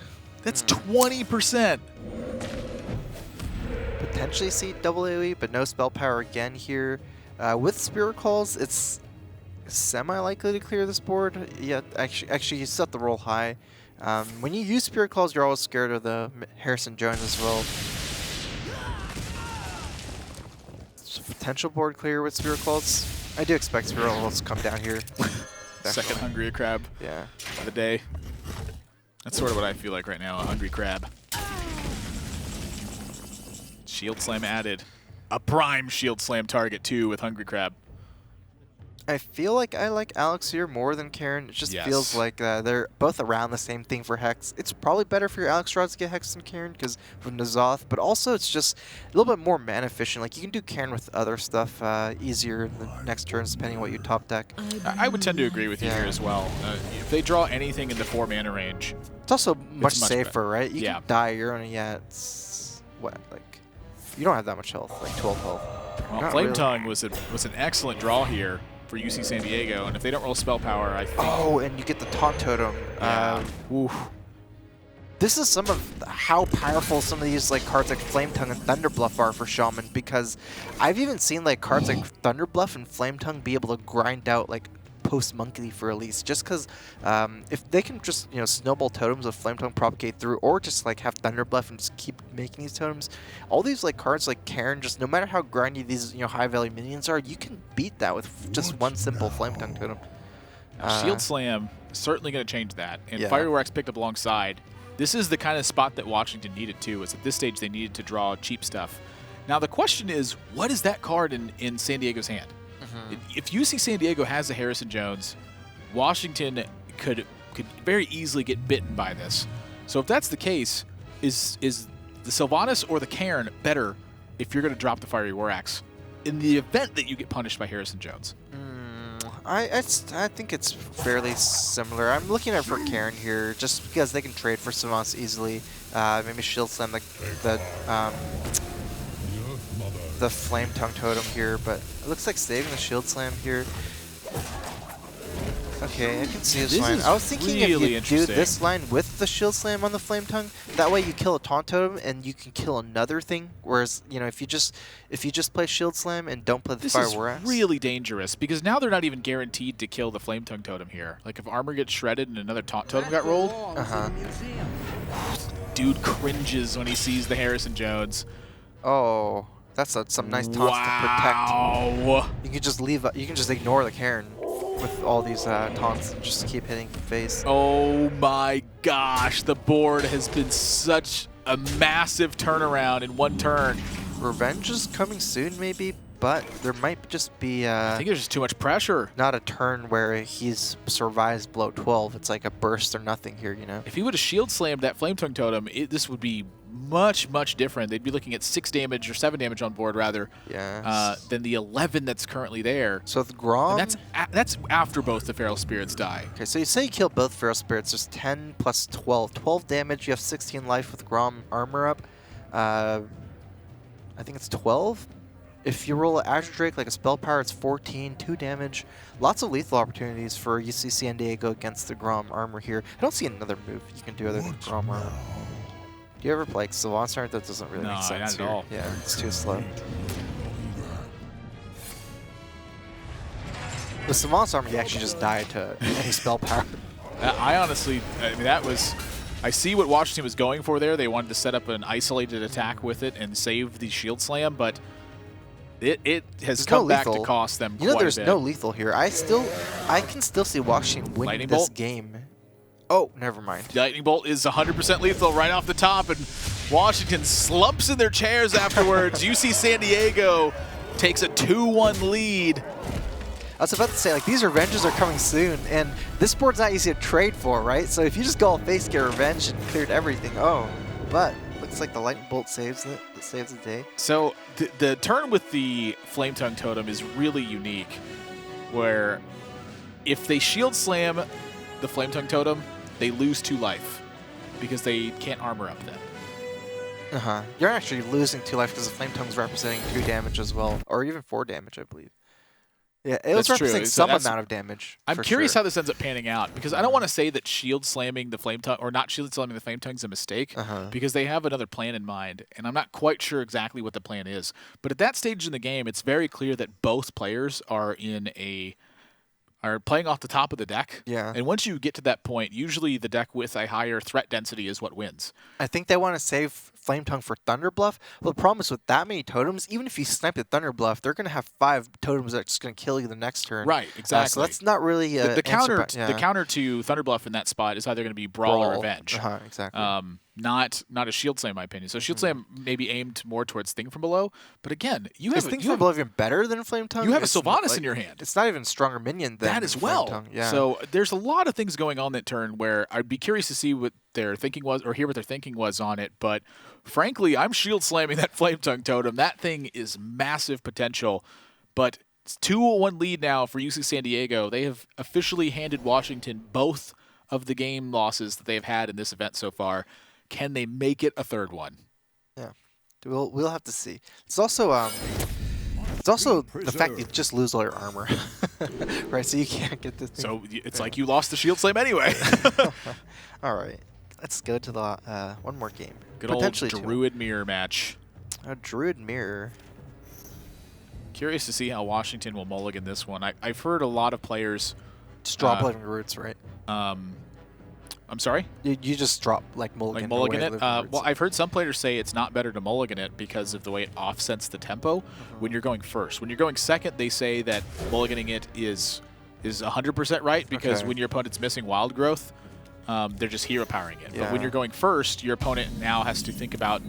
That's 20%. Potentially see double AoE, but no spell power again here. With Spirit Calls, it's semi-likely to clear this board. Yeah, actually, you set the roll high. When you use Spirit Calls, you're always scared of the Harrison Jones as well. So potential board clear with Spirit Calls. I do expect Spirit Calls to come down here. Second Hungry Crab of the day. That's sort of what I feel like right now, a Hungry Crab. Shield Slam added. A prime Shield Slam target, too, with Hungry Crab. I feel like I like Alex here more than Karen. It just feels like they're both around the same thing for Hex. It's probably better for your Alex rods to get Hex than Karen because of N'Zoth, but also it's just a little bit more mana efficient. Like you can do Karen with other stuff easier in the next turns depending on what you top deck. I would tend to agree with you here as well. If they draw anything in the 4 mana range, it's also much safer, better. Right? You can die. You're only it's what, like you don't have that much health, like 12 health. Well, Flame Tongue was an excellent draw here for UC San Diego, and if they don't roll spell power, I think. Oh, and you get the Taunt Totem. This is some of how powerful some of these like cards like Flame Tongue and Thunder Bluff are for Shaman, because I've even seen like cards like Thunder Bluff and Flame Tongue be able to grind out like post Monkey for Elise, just because if they can just snowball totems of Flame Tongue propagate through, or just like have Thunder Bluff and just keep making these totems, all these like cards like Karen, just no matter how grindy these high value minions are, you can beat that with just one simple Flame Tongue totem. Shield Slam is certainly going to change that, and Fireworks picked up alongside. This is the kind of spot that Washington needed too. Is at this stage they needed to draw cheap stuff. Now the question is, what is that card in San Diego's hand? If UC San Diego has a Harrison Jones, Washington could very easily get bitten by this. So if that's the case, is the Sylvanas or the Cairn better if you're going to drop the Fiery War Axe in the event that you get punished by Harrison Jones? I think it's fairly similar. I'm looking at for Cairn here just because they can trade for Sylvanas easily. Maybe Shield Slam the Flame Tongue Totem here, but it looks like saving the Shield Slam here. Okay, I can see this line. I was thinking really if you do this line with the Shield Slam on the Flame Tongue, that way you kill a Taunt Totem and you can kill another thing. Whereas, if you just play Shield Slam and don't play the Fire War Axe. This is really dangerous because now they're not even guaranteed to kill the Flame Tongue Totem here. Like if armor gets shredded and another Taunt Totem got rolled, dude cringes when he sees the Harrison Jones. Oh. That's some nice taunts to protect. You can just leave. You can just ignore the Cairn with all these taunts and just keep hitting the face. Oh my gosh! The board has been such a massive turnaround in one turn. Revenge is coming soon, maybe, but there might just be. I think there's just too much pressure. Not a turn where he's survives below 12. It's like a burst or nothing here, If he would have shield slammed that Flame Tongue Totem, this would be much different. They'd be looking at 6 damage or 7 damage on board rather than the 11 that's currently there. So with Grom, and that's after both the Feral Spirits die. Okay, so you say you kill both Feral Spirits. There's 10 plus 12 damage. You have 16 life with Grom armor up. I think it's 12. If you roll an Azure Drake like a spell power, it's 14, 2 damage. Lots of lethal opportunities for UC San Diego against the Grom armor here. I don't see another move you can do other than Grom armor. Do you ever play Sylvanas Armor? That doesn't really make sense not at all. Yeah, it's too slow. With Sylvanas Armor, you actually just die to any spell power. I honestly, I see what Washington was going for there. They wanted to set up an isolated attack with it and save the Shield Slam, but it has come back to cost them quite a bit. There's no lethal here. I can still see Washington winning this game. Oh, never mind. Lightning Bolt is 100% lethal right off the top, and Washington slumps in their chairs afterwards. UC San Diego takes a 2-1 lead. I was about to say, like, these revenges are coming soon, and this board's not easy to trade for, right? So if you just go all face, get revenge, and cleared everything, but looks like the Lightning Bolt saves the day. So the turn with the Flame Tongue Totem is really unique, where if they shield slam the Flame Tongue Totem, they lose 2 life because they can't armor up then. You're actually losing 2 life because the Flame Tongue's representing 2 damage as well, or even 4 damage, I believe. Yeah, it was representing some amount of damage. I'm curious how this ends up panning out, because I don't want to say that shield slamming the Flame Tongue, or not shield slamming the Flame Tongue is a mistake, because they have another plan in mind, and I'm not quite sure exactly what the plan is. But at that stage in the game, it's very clear that both players are playing off the top of the deck. Yeah. And once you get to that point, usually the deck with a higher threat density is what wins. I think they want to save Flame Tongue for Thunder Bluff. Well, the problem is with that many totems, even if you snipe the Thunder Bluff, they're going to have 5 totems that are just going to kill you the next turn. Right, exactly. So that's not really the counter to Thunder Bluff in that spot is either going to be Brawl or Revenge. Exactly. Not a Shield Slam, in my opinion. So Shield Slam may be aimed more towards Thing from Below, but again, Is Thing from Below even better than Flame Tongue? You have a Sylvanas in your hand. It's not even a stronger minion than that as well. Flame Tongue. Yeah. So there's a lot of things going on that turn where I'd be curious to see what their thinking was, or hear what their thinking was on it. But frankly, I'm Shield Slamming that Flame Tongue Totem. That thing is massive potential, but it's 2-1 lead now for UC San Diego. They have officially handed Washington both of the game losses that they've had in this event so far. Can they make it a third one? Yeah, we'll have to see. It's also the fact that you just lose all your armor, right? So you can't get this thing. So it's like you lost the Shield Slam anyway. All right, let's go to the one more game. Good old Druid Mirror match. A Druid Mirror. Curious to see how Washington will mulligan this one. I've heard a lot of players just drop Living Roots, right? I'm sorry? You just drop mulligan. Like mulligan it? Well, I've heard some players say it's not better to mulligan it because of the way it offsets the tempo when you're going first. When you're going second, they say that mulliganing it is 100% right because when your opponent's missing Wild Growth, they're just hero powering it. But when you're going first, your opponent now has to think about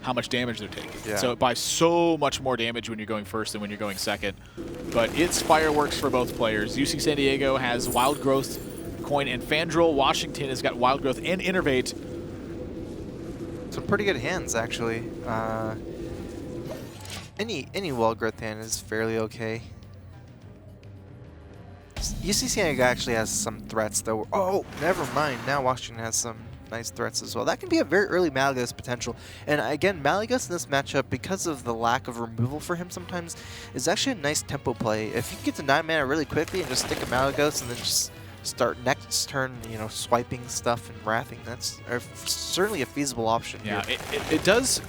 how much damage they're taking. Yeah. So it buys so much more damage when you're going first than when you're going second. But it's fireworks for both players. UC San Diego has Wild Growth, Coin, and Fandral. Washington has got Wild Growth and Innervate. Some pretty good hands, actually. Any Wild Growth hand is fairly okay. UC San Diego actually has some threats, though. Oh, never mind. Now Washington has some nice threats as well. That can be a very early Malygos potential. And again, Malygos in this matchup, because of the lack of removal for him sometimes, is actually a nice tempo play. If you can get to 9 mana really quickly and just stick a Malygos and then just start next turn, swiping stuff and wrathing, that's certainly a feasible option. Yeah, it does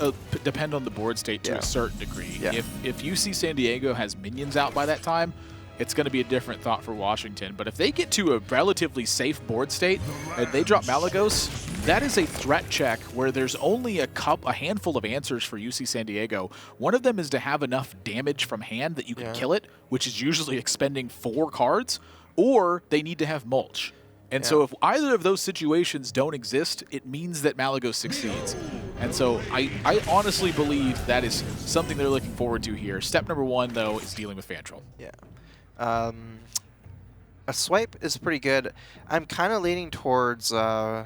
depend on the board state to a certain degree. Yeah. If UC San Diego has minions out by that time, it's going to be a different thought for Washington. But if they get to a relatively safe board state and they drop Malygos, that is a threat check where there's only a handful of answers for UC San Diego. One of them is to have enough damage from hand that you can kill it, which is usually expending 4 cards, or they need to have mulch. And so if either of those situations don't exist, it means that Malygos succeeds. And so I honestly believe that is something they're looking forward to here. Step number 1, though, is dealing with Fandral. Yeah. A swipe is pretty good. I'm kind of leaning towards... well,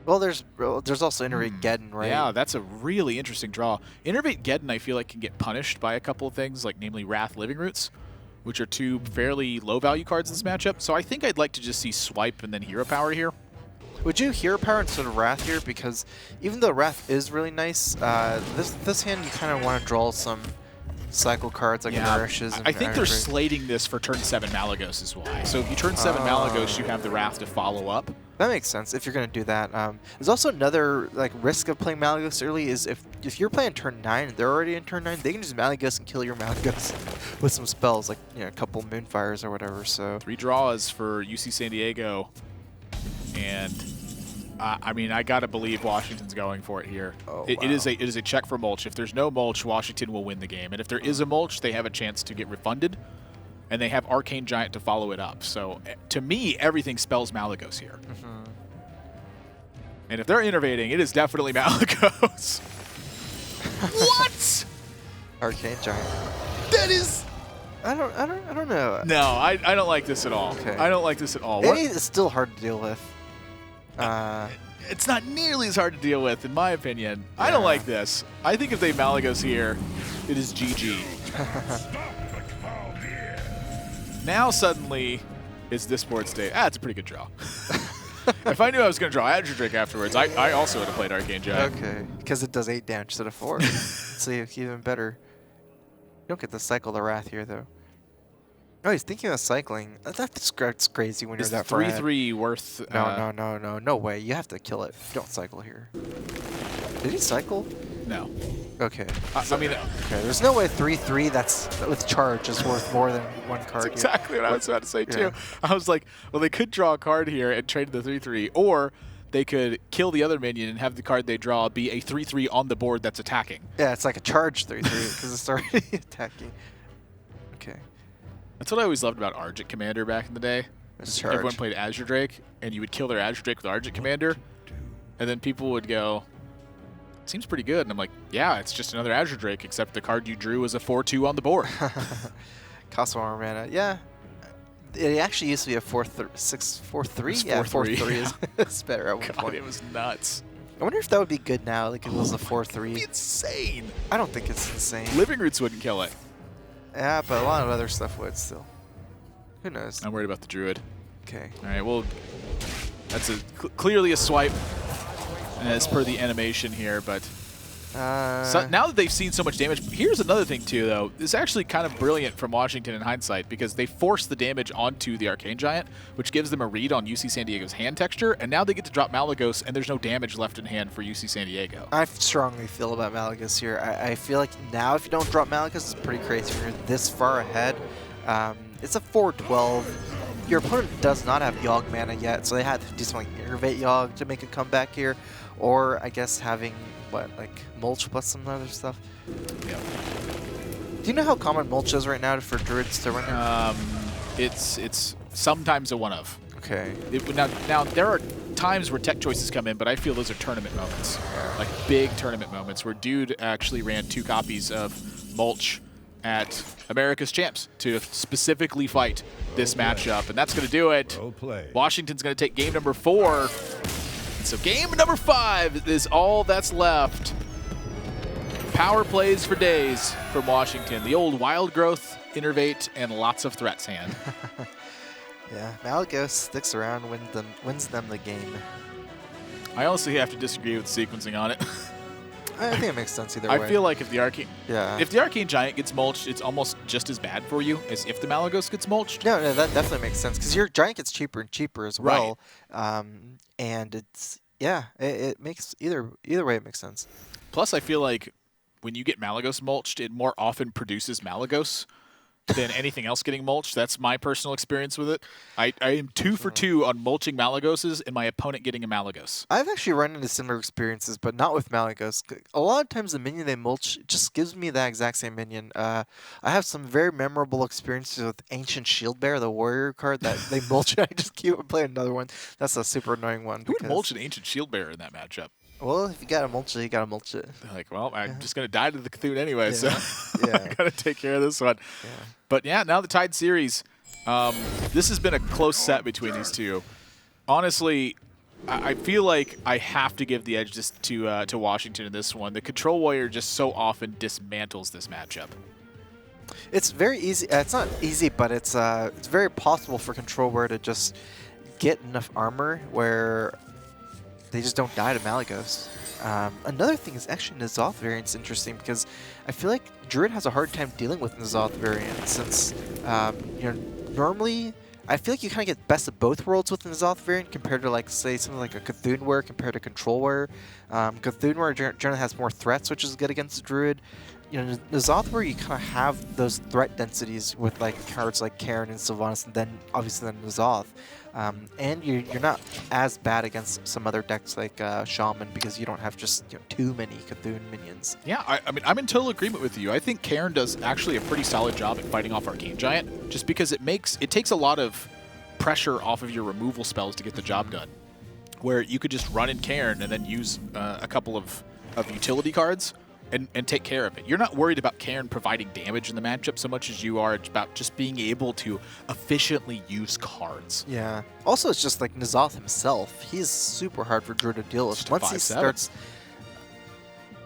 there's also Innervate Geddon, right? Yeah, that's a really interesting draw. Innervate Geddon, I feel like, can get punished by a couple of things, like namely Wrath Living Roots, which are 2 fairly low-value cards in this matchup. So I think I'd like to just see Swipe and then Hero Power here. Would you Hero Power instead of Wrath here? Because even though Wrath is really nice, this hand you kind of want to draw some cycle cards like Nourishes and I think they're slating this for turn 7 Malygos is why. So if you turn 7 Malygos, you have the Wrath to follow up. That makes sense if you're going to do that. There's also another risk of playing Malygos early is if you're playing turn 9 and they're already in turn 9, they can just Malygos and kill your Malygos with some spells like a couple Moonfires or whatever. So 3 draws for UC San Diego, and I mean, I gotta believe Washington's going for it here. It is a check for mulch. If there's no mulch, Washington will win the game, and if there is a mulch, they have a chance to get refunded, and they have Arcane Giant to follow it up. So to me, everything spells Malygos here. And if they're innovating, it is definitely Malygos. What? Arcane Giant. That is. I don't know. No, I don't like this at all. Okay. I don't like this at all. It's still hard to deal with. It's not nearly as hard to deal with, in my opinion. I don't like this. I think if they Malygos here, it is GG. Now suddenly, it's this board state. It's a pretty good draw. If I knew I was going to draw Azure Drake afterwards, I also would have played Arcane Giant. Okay, because it does 8 damage instead of 4. So even better. You don't get to cycle the Wrath here, though. Oh, he's thinking of cycling. That's crazy when you're that far ahead. 3/3 worth... No way. You have to kill it. You don't cycle here. Did he cycle? No. Okay. I mean... Okay, there's no way 3/3 that's with charge is worth more than 1 card. That's exactly what I was about to say, too. I was like, well, they could draw a card here and trade the 3/3, or they could kill the other minion and have the card they draw be a 3/3 on the board that's attacking. Yeah, it's like a charge 3/3 because it's already attacking. Okay. That's what I always loved about Argent Commander back in the day. Everyone played Azure Drake, and you would kill their Azure Drake with Argent Commander, and then people would go, seems pretty good. And I'm like, yeah, it's just another Azure Drake, except the card you drew was a 4/2 on the board. Cost 1 mana. Yeah. It actually used to be a 4/3. Yeah, 4/3 is better at one point. It was nuts. I wonder if that would be good now, like if it was a 4/3. It's insane. I don't think it's insane. Living Roots wouldn't kill it. Yeah, but a lot of other stuff would still. Who knows? I'm worried about the Druid. Okay. All right, well, that's clearly a swipe as per the animation here, but so now that they've seen so much damage, here's another thing too, though. It's actually kind of brilliant from Washington in hindsight because they force the damage onto the Arcane Giant, which gives them a read on UC San Diego's hand texture, and now they get to drop Malagos, and there's no damage left in hand for UC San Diego. I strongly feel about Malagos here. I feel like now if you don't drop Malagos, it's pretty crazy when you're this far ahead. It's a 4/12. Your opponent does not have Yogg mana yet, so they had to do something like Innervate Yogg to make a comeback here, or I guess having what, like Mulch plus some other stuff. Yeah. Do you know how common Mulch is right now for Druids to run? It's sometimes a one of. Okay. Now there are times where tech choices come in, but I feel those are tournament moments, like big tournament moments where Dude actually ran 2 copies of Mulch at America's Champs to specifically fight this matchup, and that's going to do it. Washington's going to take game number 4. And so game number 5 is all that's left. Power plays for days from Washington. The old Wild Growth, Innervate, and lots of threats hand. Yeah, Malagos sticks around, wins them the game. I honestly have to disagree with the sequencing on it. I think it makes sense either way. I feel like if the Arcane Giant gets mulched, it's almost just as bad for you as if the Malagos gets mulched. No, that definitely makes sense because your Giant gets cheaper and cheaper as well. Right. And it's it makes either way it makes sense. Plus, I feel like when you get Malagos mulched, it more often produces Malagos than anything else getting mulched. That's my personal experience with it. I am 2 for 2 on mulching Malagoses and my opponent getting a Malagos. I've actually run into similar experiences, but not with Malagos. A lot of times the minion they mulch just gives me that exact same minion. I have some very memorable experiences with Ancient Shield Bearer, the warrior card that they mulch, and I just keep playing another one. That's a super annoying one. Who would mulch an Ancient Shield Bearer in that matchup? Well, if you gotta mulch it, you gotta mulch it. Like, well, I'm just gonna die to the Cthulhu anyway, so I gotta take care of this one. Yeah. But yeah, now the tied series. This has been a close set between these two. Honestly, I feel like I have to give the edge just to Washington in this one. The Control Warrior just so often dismantles this matchup. It's very easy. It's not easy, but it's very possible for Control Warrior to just get enough armor where they just don't die to Malagos. Another thing is actually N'Zoth variant's interesting because I feel like Druid has a hard time dealing with N'Zoth variant since, normally I feel like you kind of get best of both worlds with N'Zoth variant compared to, like, say, something like a Cthulhu Warrior compared to Control Warrior. Cthulhu Warrior generally has more threats, which is good against Druid. N'Zoth Warrior, you kind of have those threat densities with, like, cards like Karen and Sylvanas, and then obviously then N'Zoth. And you're not as bad against some other decks like Shaman because you don't have just too many Cthulhu minions. Yeah, I mean, I'm in total agreement with you. I think Karen does actually a pretty solid job at fighting off Arcane Giant just because it takes a lot of pressure off of your removal spells to get the job done. Where you could just run in Karen and then use a couple of utility cards and take care of it. You're not worried about Karen providing damage in the matchup so much as you are about just being able to efficiently use cards. Yeah. Also, it's just like N'Zoth himself. He's super hard for Druid to deal with. Once he starts...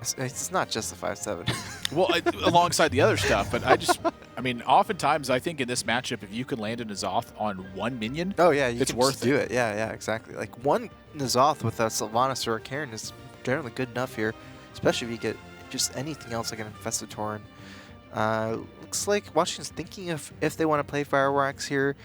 It's not just the 5/7. Well, alongside the other stuff, but I mean, oftentimes I think in this matchup, if you can land a N'Zoth on one minion, oh yeah, it's worth do it. Yeah, exactly. Like one N'Zoth with a Sylvanas or a Karin is generally good enough here, especially if you get just anything else like an Infested Tauren. Looks like Washington's thinking of if they want to play Firewax here.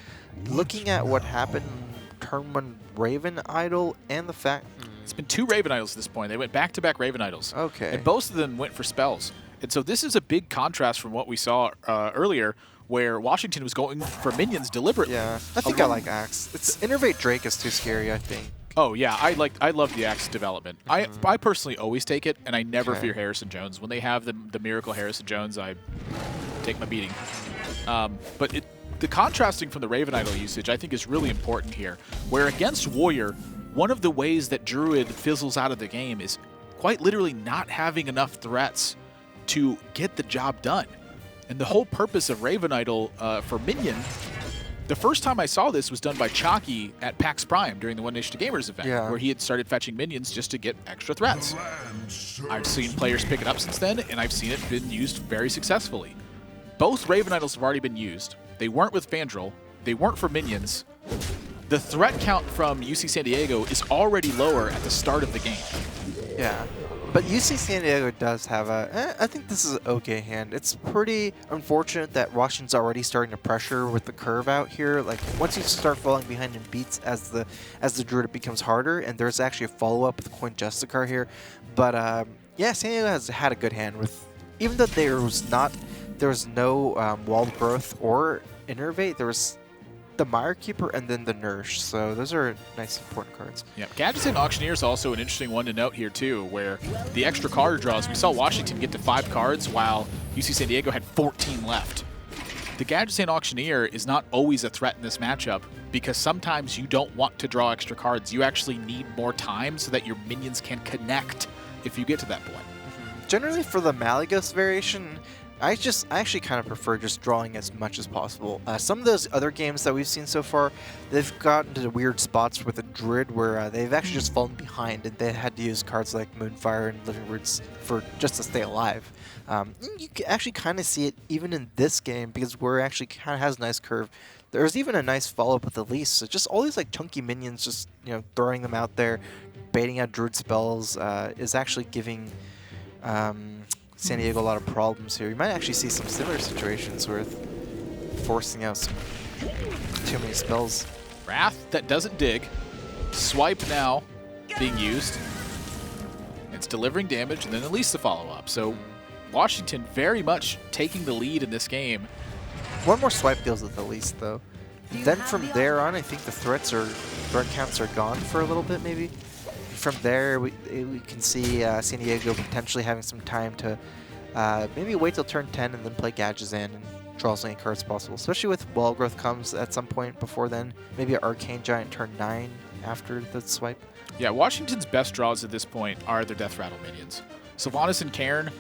Looking at what happened in turn 1 Raven Idol and the fact... It's been 2 Raven Idols at this point. They went back-to-back Raven Idols. Okay. And both of them went for spells. And so this is a big contrast from what we saw earlier, where Washington was going for minions deliberately. Yeah, I think I like Axe. It's Innervate Drake is too scary, I think. Oh yeah, I love the Axe development. I personally always take it, and I never fear Harrison Jones. When they have the Miracle Harrison Jones, I take my beating. But the contrasting from the Raven Idol usage, I think, is really important here. Where against Warrior, one of the ways that Druid fizzles out of the game is quite literally not having enough threats to get the job done. And the whole purpose of Raven Idol for minion, the first time I saw this was done by Chalky at PAX Prime during the One Nation of Gamers event, where he had started fetching minions just to get extra threats. I've seen players pick it up since then, and I've seen it been used very successfully. Both Raven Idols have already been used. They weren't with Fandral. They weren't for minions. The threat count from UC San Diego is already lower at the start of the game. Yeah, but UC San Diego does have I think this is an okay hand. It's pretty unfortunate that Washington's already starting to pressure with the curve out here. Like, once you start falling behind in beats as the Druid, it becomes harder, and there's actually a follow-up with Coin Justicar here. But yeah, San Diego has had a good hand with, even though there was no walled growth or innervate, there was the Mire Keeper and then the Nourish. So those are nice important cards. Yeah, Gadgets and Auctioneer is also an interesting one to note here too, where the extra card draws, we saw Washington get to 5 cards while UC San Diego had 14 left. The Gadgets and Auctioneer is not always a threat in this matchup because sometimes you don't want to draw extra cards. You actually need more time so that your minions can connect if you get to that point. Generally for the Malygos variation, I actually kind of prefer just drawing as much as possible. Some of those other games that we've seen so far, they've gotten to weird spots with a Druid where they've actually just fallen behind and they had to use cards like Moonfire and Living Roots for just to stay alive. You can actually kind of see it even in this game because we're actually kind of has a nice curve. There's even a nice follow-up with Elise. So just all these like chunky minions, just throwing them out there, baiting out Druid spells is actually giving San Diego a lot of problems here. You might actually see some similar situations with forcing out some too many spells. Wrath that doesn't dig. Swipe now being used. It's delivering damage, and then at least the follow-up. So Washington very much taking the lead in this game. One more swipe deals with Elise, though. Then from there on, I think the threat counts are gone for a little bit, maybe. From there, we can see San Diego potentially having some time to maybe wait till turn 10 and then play Gadgetzan and draw as many cards as possible. Especially with Wall Growth comes at some point before then. Maybe an Arcane Giant turn 9 after the swipe. Yeah, Washington's best draws at this point are their Death Rattle minions. Sylvanas and Karin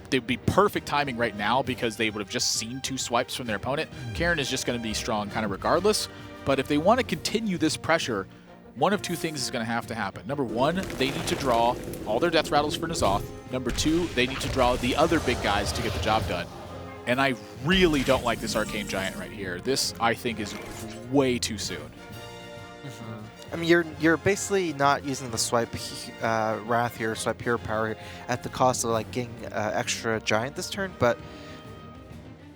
they'd be perfect timing right now because they would have just seen 2 swipes from their opponent. Karin is just going to be strong kind of regardless. But if they want to continue this pressure, one of 2 things is going to have to happen. Number 1, they need to draw all their Death Rattles for N'Zoth. Number 2, they need to draw the other big guys to get the job done. And I really don't like this Arcane Giant right here. This, I think, is way too soon. I mean, you're basically not using the swipe Wrath here, swipe Hero Power at the cost of like getting extra Giant this turn, but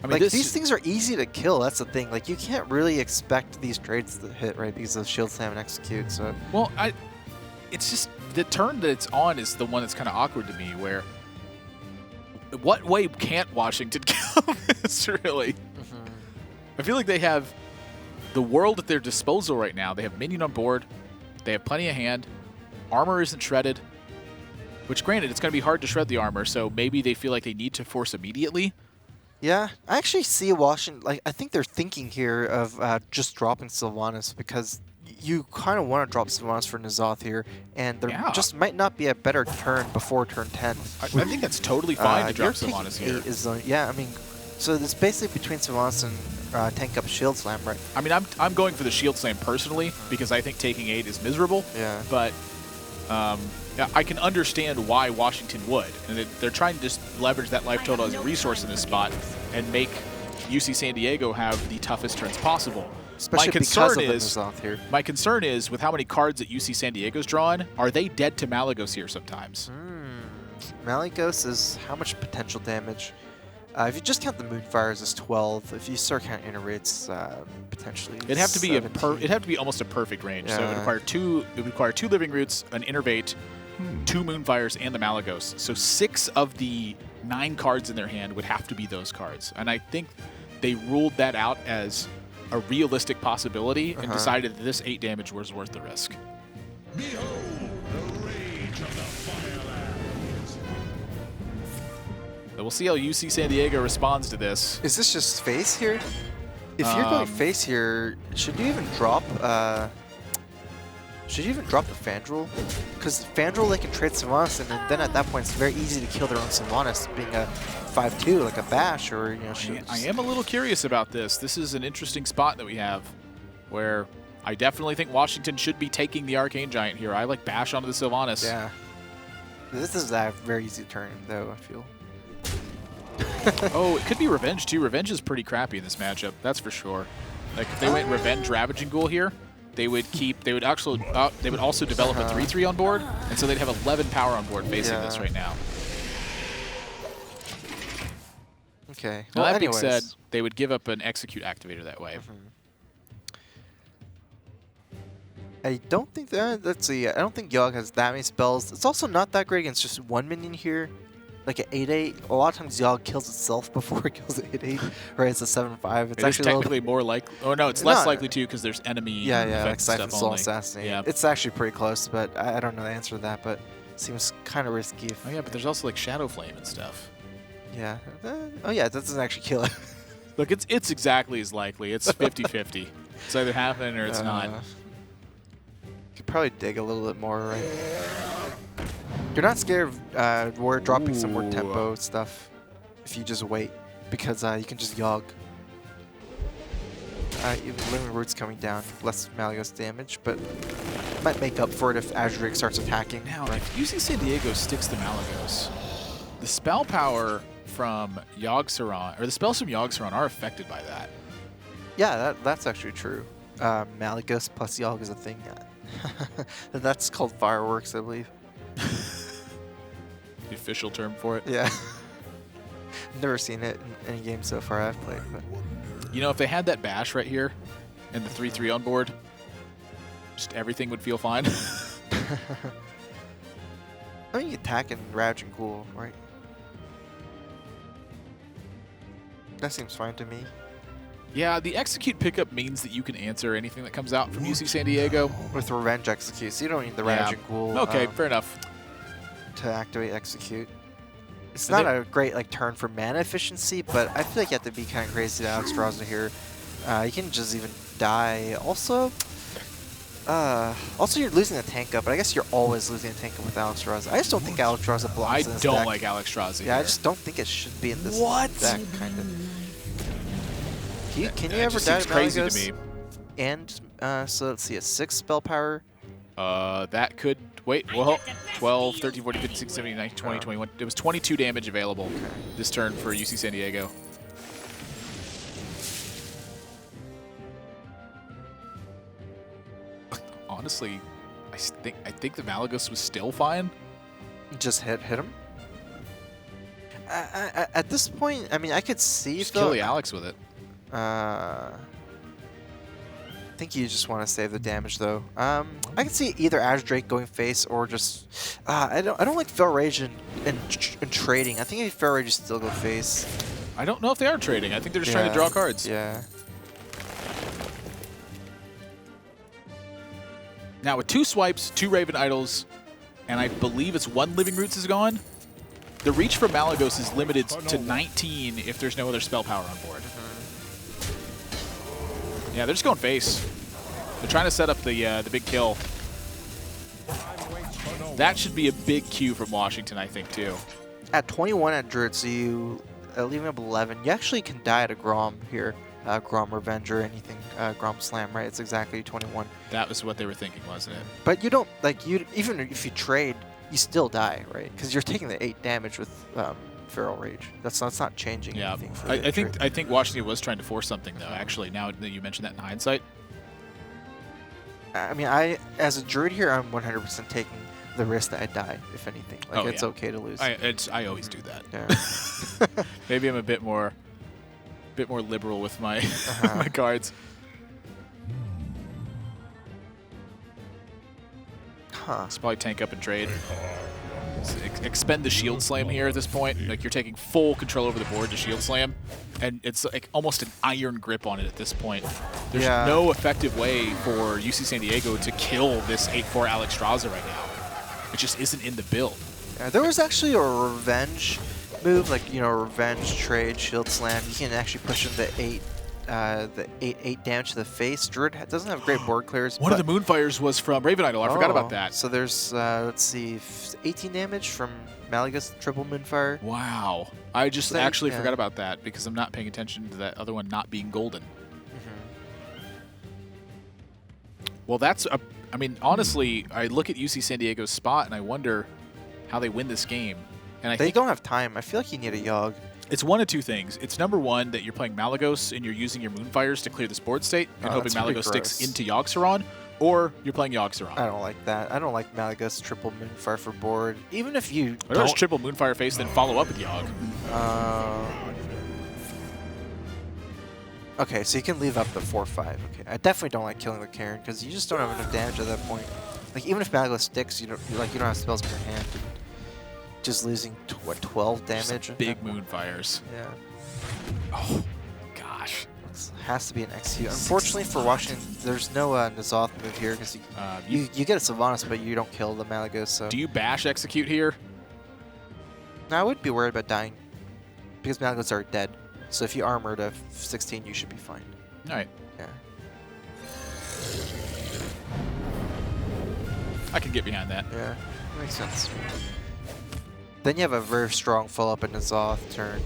I mean, like, these things are easy to kill. That's the thing. Like, you can't really expect these trades to hit, right? Because of Shield Slam and Execute. So, well, it's just the turn that it's on is the one that's kind of awkward to me. Where, what way can't Washington kill this? Really, I feel like they have the world at their disposal right now. They have minion on board. They have plenty of hand. Armor isn't shredded. Which, granted, it's going to be hard to shred the armor. So maybe they feel like they need to force immediately. Yeah, I actually see Washington, like, I think they're thinking here of just dropping Sylvanas because you kind of want to drop Sylvanas for N'Zoth here, and there just might not be a better turn before turn 10. I think that's totally fine to drop Sylvanas here. Yeah, I mean, so it's basically between Sylvanas and tank up Shield Slam, right? I mean, I'm going for the Shield Slam personally because I think taking 8 is miserable. Yeah. But I can understand why Washington would. And they're trying to just leverage that life total as a resource in this spot and make UC San Diego have the toughest turns possible. Especially because of the N'Zoth here. My concern is, with how many cards that UC San Diego's drawn, are they dead to Malygos here sometimes? Malygos is how much potential damage? If you just count the Moonfires as 12, if you start counting Inter-Rates, potentially it'd have to be 17. it'd have to be almost a perfect range. Yeah. So it would require 2 Living Roots, an Innervate, 2 Moonfires, and the Malygos. So 6 of the 9 cards in their hand would have to be those cards. And I think they ruled that out as a realistic possibility and decided that this 8 damage was worth the risk. Behold the rage of the Firelands. We'll see how UC San Diego responds to this. Is this just face here? If you're going face here, should you even drop? Should you even drop the Fandral? Because Fandral, they can trade Sylvanas, and then at that point, it's very easy to kill their own Sylvanas, being a 5/2 like a Bash, or I am a little curious about this. This is an interesting spot that we have, where I definitely think Washington should be taking the Arcane Giant here. I like Bash onto the Sylvanas. Yeah. This is a very easy turn, though, I feel. Oh, it could be Revenge, too. Revenge is pretty crappy in this matchup, that's for sure. Like, if they went Revenge Ravaging Ghoul here, they would also develop a 3/3 on board, and so they'd have 11 power on board facing this right now. Okay. Now, Well, that being anyways. said, they would give up an Execute Activator that way. I don't think let's see. I don't think Yogg has that many spells. It's also not that great against just one minion here. Like an 8/8, a lot of times Yogg kills itself before it kills an 8/8, right? It's a 7/5. It's actually technically more likely. Oh no, it's less likely too because there's enemy. Yeah, like Siphon stuff Soul only. Assassinate. Yeah. It's actually pretty close, but I don't know the answer to that. But it seems kind of risky. Oh yeah, but there's also like Shadow Flame and stuff. Yeah. Oh yeah, that doesn't actually kill it. Look, it's exactly as likely. It's 50-50. It's either happening or it's not. Could probably dig a little bit more, right? You're not scared of Warrior dropping some more tempo stuff if you just wait, because you can just Yogg. Even Living Root's coming down, less Malygos damage, but might make up for it if Azure Drake starts attacking. Now, if UC San Diego sticks to Malygos, the spell power from Yogg-Saron, or the spells from Yogg-Saron are affected by that. Yeah, that's actually true. Malygos plus Yogg is a thing. That's called Fireworks, I believe. The official term for it. Yeah. Never seen it in any game so far I've played. But. You know, if they had that Bash right here and the 3/3 on board, just everything would feel fine. I mean, you attack and Ravaging Ghoul, right? That seems fine to me. Yeah, the Execute pickup means that you can answer anything that comes out from UC San Diego. With Revenge Execute, so you don't need the Ravaging Ghoul. Okay, fair enough. To activate Execute. It's not a great turn for mana efficiency, but I feel like you have to be kind of crazy to Alexstrasza here. You can just even die. Also, you're losing the tank up, but I guess you're always losing the tank up with Alexstrasza. I just don't think Alexstrasza belongs in this I don't deck. like Alexstrasza. Yeah, I just don't think it should be in this deck, kind of. Can you ever die to crazy Malygos? to me. And so let's see, a 6 spell power. That could wait. Well, 12, 13, 14, 15, 16, 17, 19, 20, 21. It was 22 damage available this turn for UC San Diego. Honestly, I think the Malygos was still fine. Just hit him. At this point, I mean, I could see Just kill the Alex with it. I think you just want to save the damage, though. I can see either Azure Drake going face or just. I don't like Fel Rage in trading. I think if Fel Rage still go face. I don't know if they are trading. I think they're just trying to draw cards. Yeah. Now with 2 swipes, 2 Raven Idols, and I believe it's 1 Living Roots is gone. The reach for Malygos is limited to 19 if there's no other spell power on board. Yeah, they're just going face. They're trying to set up the big kill. That should be a big cue from Washington, I think, too. At 21 at Druid, so you leaving up 11. You actually can die at a Grom here. Grom Revenge or anything. Grom Slam, right? It's exactly 21. That was what they were thinking, wasn't it? But you don't, even if you trade, you still die, right? Because you're taking the 8 damage with Feral Rage. That's not changing anything. For I think Washington was trying to force something though. Actually, now that you mentioned that in hindsight. I mean, as a druid here, I'm 100% taking the risk that I die, if anything. Like, it's okay to lose. I always do that. Yeah. Maybe I'm a bit more liberal with my my cards. Huh. It's probably tank up and trade. Expend the shield slam here at this point. Like, you're taking full control over the board to shield slam, and it's like almost an iron grip on it at this point. There's no effective way for UC San Diego to kill this 8-4 Alex Straza right now. It just isn't in the build. Yeah, there was actually a revenge move, like, you know, revenge trade shield slam. You can actually push in the 8 damage to the face. Druid doesn't have great board clears. One of the Moonfires was from Raven Idol. I forgot about that. So there's, let's see, 18 damage from Malagus triple Moonfire. Wow. I just actually forgot about that because I'm not paying attention to that other one not being golden. Well, that's a... I mean, honestly, I look at UC San Diego's spot and I wonder how they win this game. And they don't have time. I feel like you need a Yogg. It's one of two things. It's number one that you're playing Malagos and you're using your Moonfires to clear this board state and hoping Malagos sticks into Yogg-Saron, or you're playing Yogg-Saron. I don't like that. I don't like Malagos triple Moonfire for board. Even if you don't triple Moonfire face, then follow up with Yogg. Okay, so you can leave up the 4/5. Okay, I definitely don't like killing the Karen because you just don't have enough damage at that point. Like, even if Malagos sticks, you don't have spells in your hand. Just losing 12 damage. Just big Moonfires. Yeah. Oh gosh. It has to be an execute. Unfortunately for Washington, there's no N'Zoth move here because you get a Sylvanas, but you don't kill the Malagos. So. Do you bash execute here? No, I would be worried about dying because Malagos are dead. So if you armor to 16, you should be fine. All right. Yeah. I can get behind that. Yeah, makes sense. Then you have a very strong follow-up in the N'Zoth turn.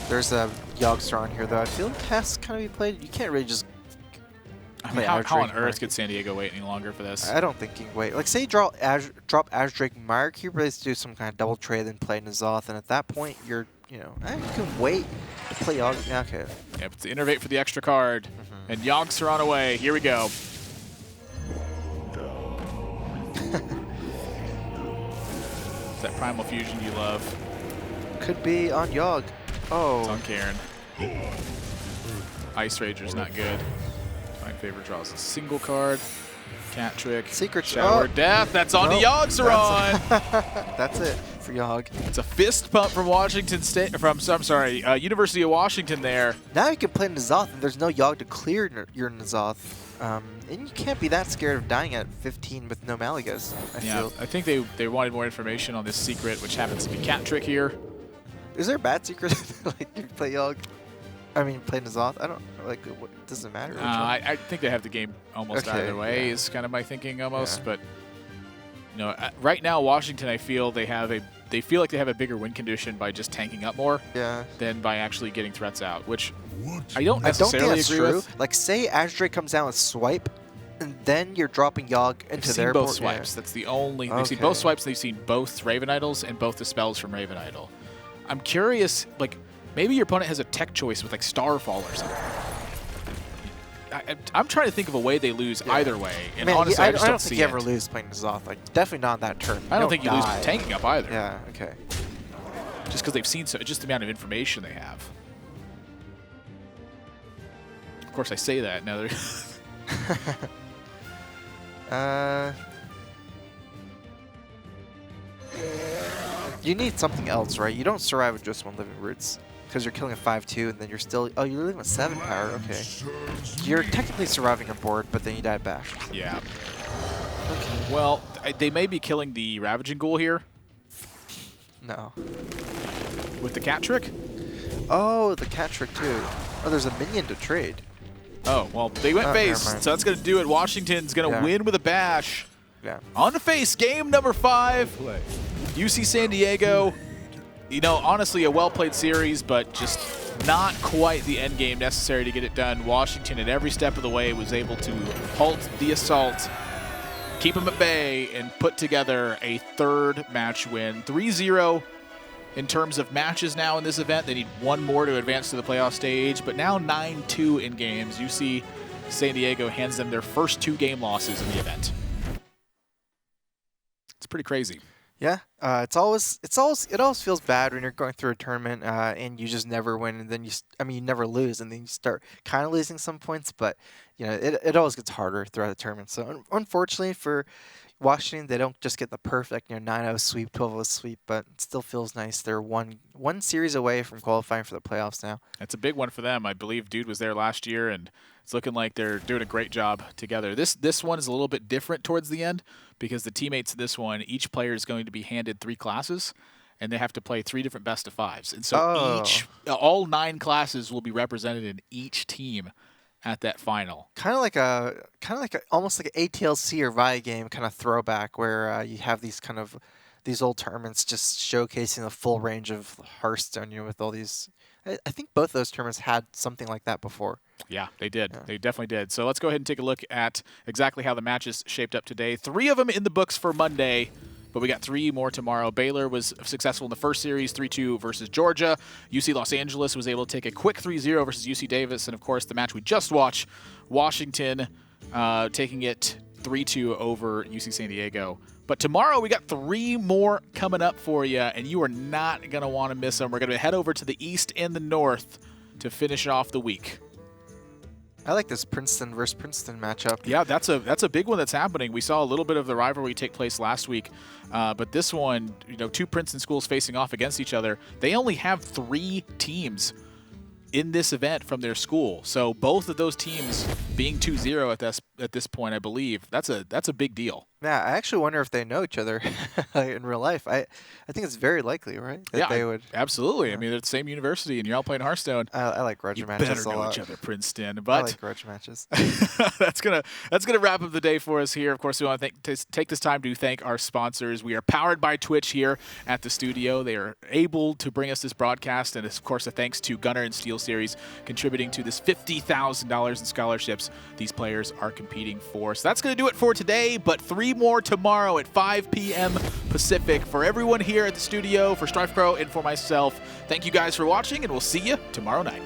There's a Yogg-Saron here, though. I feel it has to kind of be played. You can't really just... I mean, how on earth could San Diego wait any longer for this? I don't think you can wait. Like, say you drop Azdrake Mark, you really do some kind of double trade and play N'Zoth, and at that point, you're, you know, you can wait to play Yogg. Yeah, okay. Yep, it's to innervate for the extra card. And Yogg-Saron away. Here we go. That Primal Fusion you love. Could be on Yogg. Oh. It's on Karen. Ice Rager's not good. My favorite draws a single card. Cat Trick. Secret Shower Death. That's on to Yogg-Saron. That's it for Yogg. It's a fist pump from Washington State. University of Washington there. Now you can play N'Zoth, and there's no Yogg to clear your N'Zoth. And you can't be that scared of dying at 15 with no Malagos, I feel. I think they wanted more information on this secret, which happens to be Cat Trick here. Is there a bad secret? Like, you play Yogg? I mean, play N'Zoth? I don't, like, does it matter? I think they have the game almost either way, is kind of my thinking almost. But, you know, right now, Washington, I feel they feel like they have a bigger win condition by just tanking up more than by actually getting threats out, which I don't necessarily agree with. Like, say Azdrake comes down with Swipe, and then you're dropping Yogg into their both board. swipes. That's the only. They've seen both swipes. They've seen both Raven Idols and both the spells from Raven Idol. I'm curious, like, maybe your opponent has a tech choice with like Starfall or something. I'm trying to think of a way they lose either way, and honestly, I just don't think you ever lose playing N'Zoth. Like, definitely not that turn. I don't think you lose tanking up either. Yeah. Okay. Just because they've seen just the amount of information they have. Of course, I say that now. You need something else, right? You don't survive with just one living roots because you're killing a 5/2, and then you're still. Oh, you're living with 7 power. Okay. You're technically surviving a board, but then you die bash. Yeah. Okay. Well, they may be killing the Ravaging Ghoul here. No. With the Cat Trick? Oh, the Cat Trick too. Oh, there's a minion to trade. Oh, well, they went face, so that's going to do it. Washington's going to win with a bash. Yeah. On to face, game number 5. UC San Diego. You know, honestly, a well-played series, but just not quite the end game necessary to get it done. Washington, at every step of the way, was able to halt the assault, keep them at bay and put together a third match win. 3-0 in terms of matches now in this event. They need one more to advance to the playoff stage, but now 9-2 in games. UC San Diego hands them their first 2 game losses in the event. It's pretty crazy. Yeah, it always feels bad when you're going through a tournament and you just never win, and then you never lose, and then you start kind of losing some points. But you know, it always gets harder throughout the tournament. So unfortunately for Washington, they don't just get the perfect 9-0 sweep, 12-0 sweep, but it still feels nice. They're one series away from qualifying for the playoffs now. That's a big one for them. I believe Dude was there last year, and it's looking like they're doing a great job together. This one is a little bit different towards the end because the teammates in this one, each player is going to be handed 3 classes, and they have to play 3 different best-of-5s. And so all 9 classes will be represented in each team at that final. Kind of like almost like an ATLC or VI game kind of throwback where you have these old tournaments just showcasing the full range of Hearthstone, with all these. I think both those tournaments had something like that before. Yeah, they did. Yeah. They definitely did. So let's go ahead and take a look at exactly how the matches shaped up today. 3 of them in the books for Monday, but we got 3 more tomorrow. Baylor was successful in the first series, 3-2 versus Georgia. UC Los Angeles was able to take a quick 3-0 versus UC Davis. And, of course, the match we just watched, Washington taking it 3-2 over UC San Diego. But tomorrow we got 3 more coming up for you, and you are not going to want to miss them. We're going to head over to the east and the north to finish off the week. I like this Princeton versus Princeton matchup. Yeah, that's a big one that's happening. We saw a little bit of the rivalry take place last week, but this one, 2 Princeton schools facing off against each other. They only have 3 teams in this event from their school. So both of those teams being 2-0 at this point, I believe, that's a big deal. Yeah, I actually wonder if they know each other in real life. I think it's very likely, right? That they would. Absolutely. Yeah. I mean, they're the same university, and you're all playing Hearthstone. I like grudge matches a lot. You better know each other, Princeton. But I like grudge matches. that's gonna wrap up the day for us here. Of course, we want to take this time to thank our sponsors. We are powered by Twitch here at the studio. They are able to bring us this broadcast, and of course, a thanks to Gunner and Steel Series contributing to this $50,000 in scholarships these players are competing for. So that's going to do it for today, but 3 more tomorrow at 5 p.m. Pacific. For everyone here at the studio, for Strife Pro, and for myself, thank you guys for watching, and we'll see you tomorrow night.